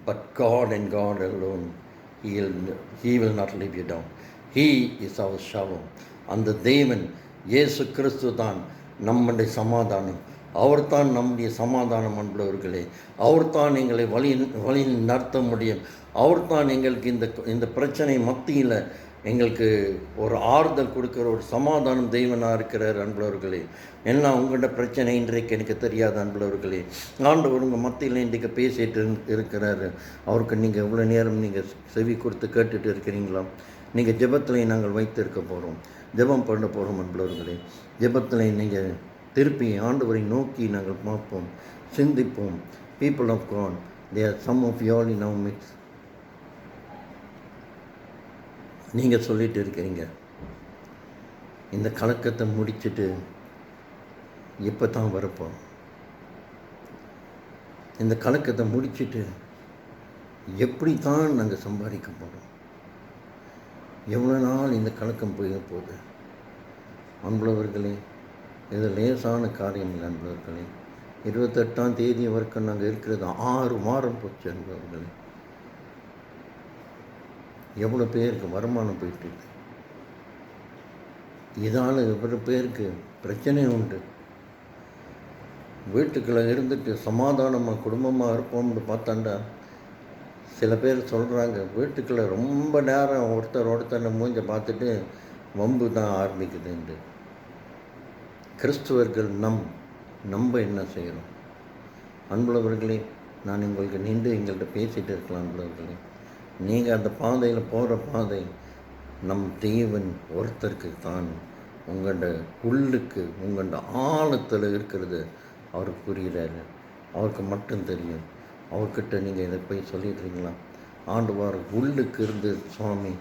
But God and God alone, He will not leave you down. He is our shalom. அந்த தேவன் இயேசு கிறிஸ்து தான் நம்முடைய சமாதானம். அவர் தான் நம்முடைய சமாதானம் அன்புள்ளவர்களே. அவர் தான் எங்களை வழி நடத்த முடியும். அவர் தான் எங்களுக்கு இந்த பிரச்சனை மத்தியில் எங்களுக்கு ஒரு ஆறுதல் கொடுக்குற ஒரு சமாதானம் தெய்வனாக இருக்கிறார் அன்புள்ளவர்களே. என்ன உங்களோட பிரச்சனை இன்றைக்கு எனக்கு தெரியாது அன்புள்ளவர்களே. ஆண்டவர் உங்கள் மத்தியில் இன்றைக்கு பேசிகிட்டு இருக்கிறாரு. அவருக்கு நீங்கள் எவ்வளோ நேரம் நீங்கள் செவி கொடுத்து கேட்டுட்டு இருக்கிறீங்களா? நீங்கள் ஜெபத்தில் நாங்கள் வைத்திருக்க போகிறோம், ஜெபம் பண்ண போகிறோம் அன்புள்ளவர்களே. ஜெபத்தில் நீங்கள் திருப்பி ஆண்டவரை நோக்கி நாங்கள் பார்ப்போம், சிந்திப்போம். People of God, there some of you all in our midst. நீங்கள் சொல்லிட்டு இருக்கிறீங்க, இந்த கலக்கத்தை முடிச்சுட்டு இப்போ தான் வரப்போம், இந்த கலக்கத்தை முடிச்சுட்டு எப்படி தான் நாங்கள் சம்பாதிக்க போகிறோம், எவ்வளோ நாள் இந்த கலக்கம் போய் போகுது அன்புள்ளவர்களே. இது லேசான காரியம் இல்லை அன்புள்ளவர்களே. 28ஆம் தேதி வரைக்கும் நாங்கள் இருக்கிறது 6 வாரம் போச்சு அன்புள்ளவர்களே. எவ்வளோ பேருக்கு வருமானம் போயிட்டுருக்கு, இதால் எவ்வளோ பேருக்கு பிரச்சனை உண்டு. வீட்டுக்குள்ளே இருந்துட்டு சமாதானமாக குடும்பமாக இருப்போம்னு பார்த்தாண்டா சில பேர் சொல்கிறாங்க, வீட்டுக்குள்ளே ரொம்ப நேரம் ஒருத்தர் மூஞ்ச பார்த்துட்டு வம்பு தான் ஆரம்பிக்குதுண்டு. கிறிஸ்துவர்கள் நம்ம என்ன செய்கிறோம் அன்புள்ளவர்களே? நான் உங்களுக்கு நின்று எங்கள்கிட்ட பேசிகிட்டு இருக்கலாம் அன்புள்ளவர்களே. நீங்கள் அந்த பாதையில் போகிற பாதை நம் தேவன் ஒருத்தருக்கு தான். உங்களோட உள்ளுக்கு உங்களோட ஆழத்தில் இருக்கிறது அவருக்கு புரிகிறாரு, அவருக்கு மட்டும் தெரியும். அவர்கிட்ட நீங்கள் இதை போய் சொல்லிடுறீங்களா? ஆண்டவர் உள்ளுக்கு இருந்து, சுவாமி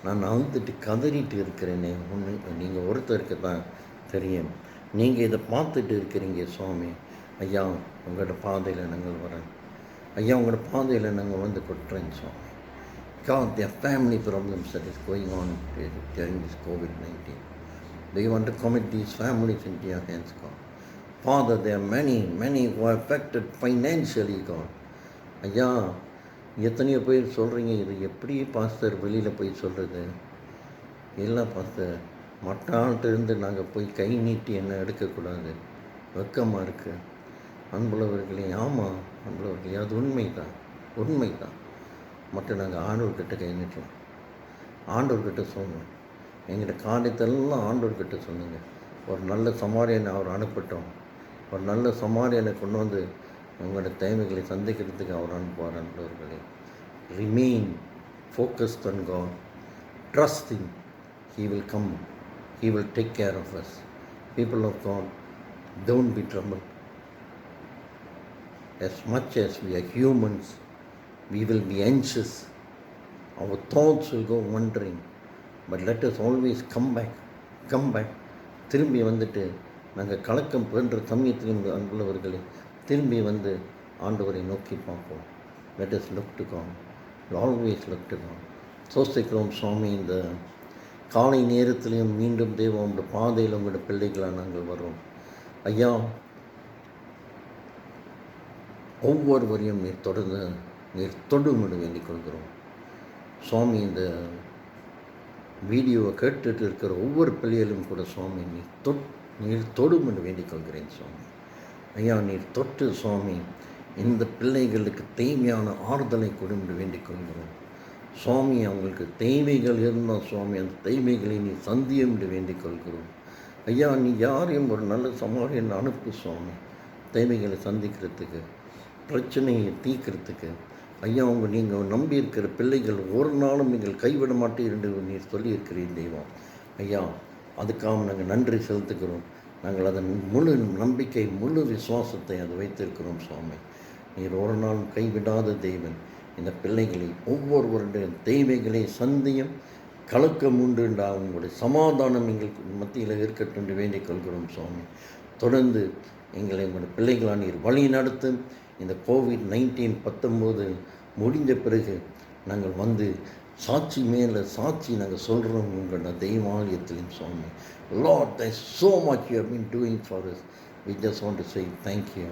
நான் அழுந்துட்டு கதறிட்டு இருக்கிறேனே, நீங்கள் ஒருத்தருக்கு தான் தெரியும். நீங்கள் இதை பார்த்துட்டு இருக்கிறீங்க, சுவாமி ஐயா உங்களோட பாதையில் நாங்கள் வரோம், ஐயா உங்களோட பாதையில் நாங்கள் வந்து கொட்டுறேன் சுவாமி. God, there are family problems that is going on during this COVID-19. Do you want to commit these families into your hands, God? Father, there are many who are affected financially, God. ஐயா, எத்தனையோ பேர் சொல்கிறீங்க, இது எப்படி pastor வெளியில் போய் சொல்கிறது? இல்லை பாஸ்டர், மற்ற இருந்து நாங்கள் போய் கை நீட்டி என்ன எடுக்கக்கூடாது, வெக்கமாக இருக்குது. அன்புள்ளவர்களே, ஆமாம் அன்புள்ளவர்களே, அது உண்மை தான். மற்ற நாங்கள் ஆண்டவர்கிட்ட கை நீட்டலாம், ஆண்டவர்கிட்ட சொல்லணும். எங்கிட்ட காரியத்தெல்லாம் ஆண்டவர்கிட்ட சொன்னீங்க. ஒரு நல்ல சமாரியனை அவர் அனுப்பட்டோம். ஒரு நல்ல சமாரியனை கொண்டு வந்து உங்களோட தேவைகளை சந்திக்கிறதுக்கு அவர் அனுப்புவார். அன்பவர்களே, remain focused on God, trusting. He will come, He will take care of us. People of God, don't be troubled. As much as we are humans, we will be anxious. Our thoughts will go wandering. But let us always come back. திரும்பி வந்துட்டு நாங்கள் கலக்கம் பண்ணுற சமயத்திலும் அன்புள்ளவர்களே, திரும்பி வந்து ஆண்டவரை நோக்கி பார்ப்போம். Let us look to God. Always look to God. சோசிக்கிறோம் சுவாமி, இந்த காலை நேரத்திலையும் மீண்டும் தேவம் உங்களோட பாதையில் உங்களோட பிள்ளைகளாக நாங்கள் வரோம். ஐயா, ஒவ்வொருவரையும் நீர் தொடுமிட வேண்டிக் கொள்கிறோம் சுவாமி. இந்த வீடியோவை கேட்டுட்டு இருக்கிற ஒவ்வொரு பிள்ளைகளும் கூட சுவாமி, நீர் தொடுமிட வேண்டிக் கொள்கிறேன் சுவாமி. ஐயா, நீர் தொட்டு சுவாமி இந்த பிள்ளைகளுக்கு தேவையான ஆறுதலை கொடுத்து வேண்டிக் கொள்கிறோம் சுவாமி. அவங்களுக்கு தேவைகள் இருந்தால் சுவாமி, அந்த தேவைகளை நீ சந்தியும் வேண்டிக் கொள்கிறோம். ஐயா, நீ யாரையும் ஒரு நல்ல சமாளியன் அனுப்பு சுவாமி, தேவைகளை சந்திக்கிறதுக்கு, பிரச்சனையை தீர்க்கிறதுக்கு. ஐயா, நீங்கள் நம்பி இருக்கிற பிள்ளைகள் ஒரு நாளும் நீங்கள் கைவிட மாட்டீர் என்று நீர் சொல்லியிருக்கிறீர் தெய்வம். ஐயா, அதுக்காக நாங்கள் நன்றி செலுத்துகிறோம். நாங்கள் அதன் முழு நம்பிக்கை, முழு விசுவாசத்தை அதை வைத்திருக்கிறோம் சுவாமி. நீர் ஒரு நாளும் கைவிடாத தெய்வன். இந்த பிள்ளைகளை ஒவ்வொருவருடைய தேவைகளை சந்தியும் கலக்கம் உண்டு என்றால் உங்களுடைய சமாதானம் எங்களுக்கு மத்தியில் இருக்கட்டும் என்று வேண்டிக் கொள்கிறோம் சுவாமி. தொடர்ந்து எங்களை உங்களுடைய பிள்ளைகளாக நீர் வழி நடத்தும். இந்த COVID-19 முடிஞ்ச பிறகு நாங்கள் வந்து சாட்சி மேலே சாட்சி நாங்கள் சொல்கிறோம் உங்களோட தெய்வாலயத்திலும் சுவாமி. Lord, there's so much you have been doing for us. We just want to say thank you.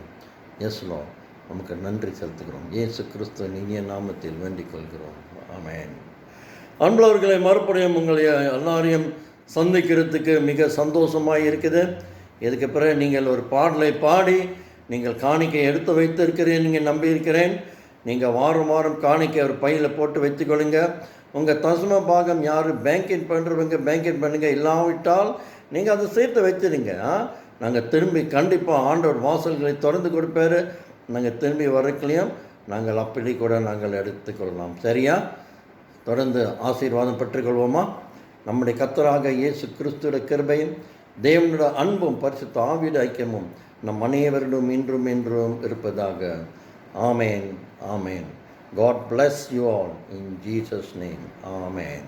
Yes, Lord. நமக்கு நன்றி செலுத்துகிறோம். இயேசு கிறிஸ்துவின் இனிய நாமத்தில் வேண்டிக் கொள்கிறோம். ஆமென். அன்பர்களே, மறுபடியும் உங்களை எல்லாரையும் சந்திக்கிறதுக்கு மிக சந்தோஷமாக இருக்குது. இதுக்கு பிறகு நீங்கள் ஒரு பாடலை பாடி நீங்கள் காணிக்கை எடுத்து வைத்திருக்கிறேன், நீங்கள் நம்பியிருக்கிறேன். நீங்கள் வாரம் வாரம் காணிக்கை ஒரு பையில் போட்டு வைத்துக்கொள்ளுங்க. உங்கள் தசம பாகம் யார் பேங்கிங் பண்ணுறவங்க பேங்கிங் பண்ணுங்கள், இல்லாவிட்டால் நீங்கள் அதை சேர்த்து வச்சுருங்க. நாங்கள் திரும்பி கண்டிப்பாக ஆண்டவர் வாசல்களை திறந்து கொடுப்பாரு. நாங்கள் திரும்பி வரக்கலையும் நாங்கள் அப்படி கூட நாங்கள் எடுத்துக்கொள்ளலாம். சரியா? தொடர்ந்து ஆசீர்வாதம் பெற்றுக்கொள்வோமா? நம்முடைய கர்த்தராக இயேசு கிறிஸ்துவோட கிருபையும் தேவனுடைய அன்பும் பரிசுத்த ஆவியுடைய ஐக்கியமும் நம் அனைவரிடம் இன்றும் என்றும் இருப்பதாக. ஆமேன், ஆமேன். God bless you all in Jesus' name. Amen.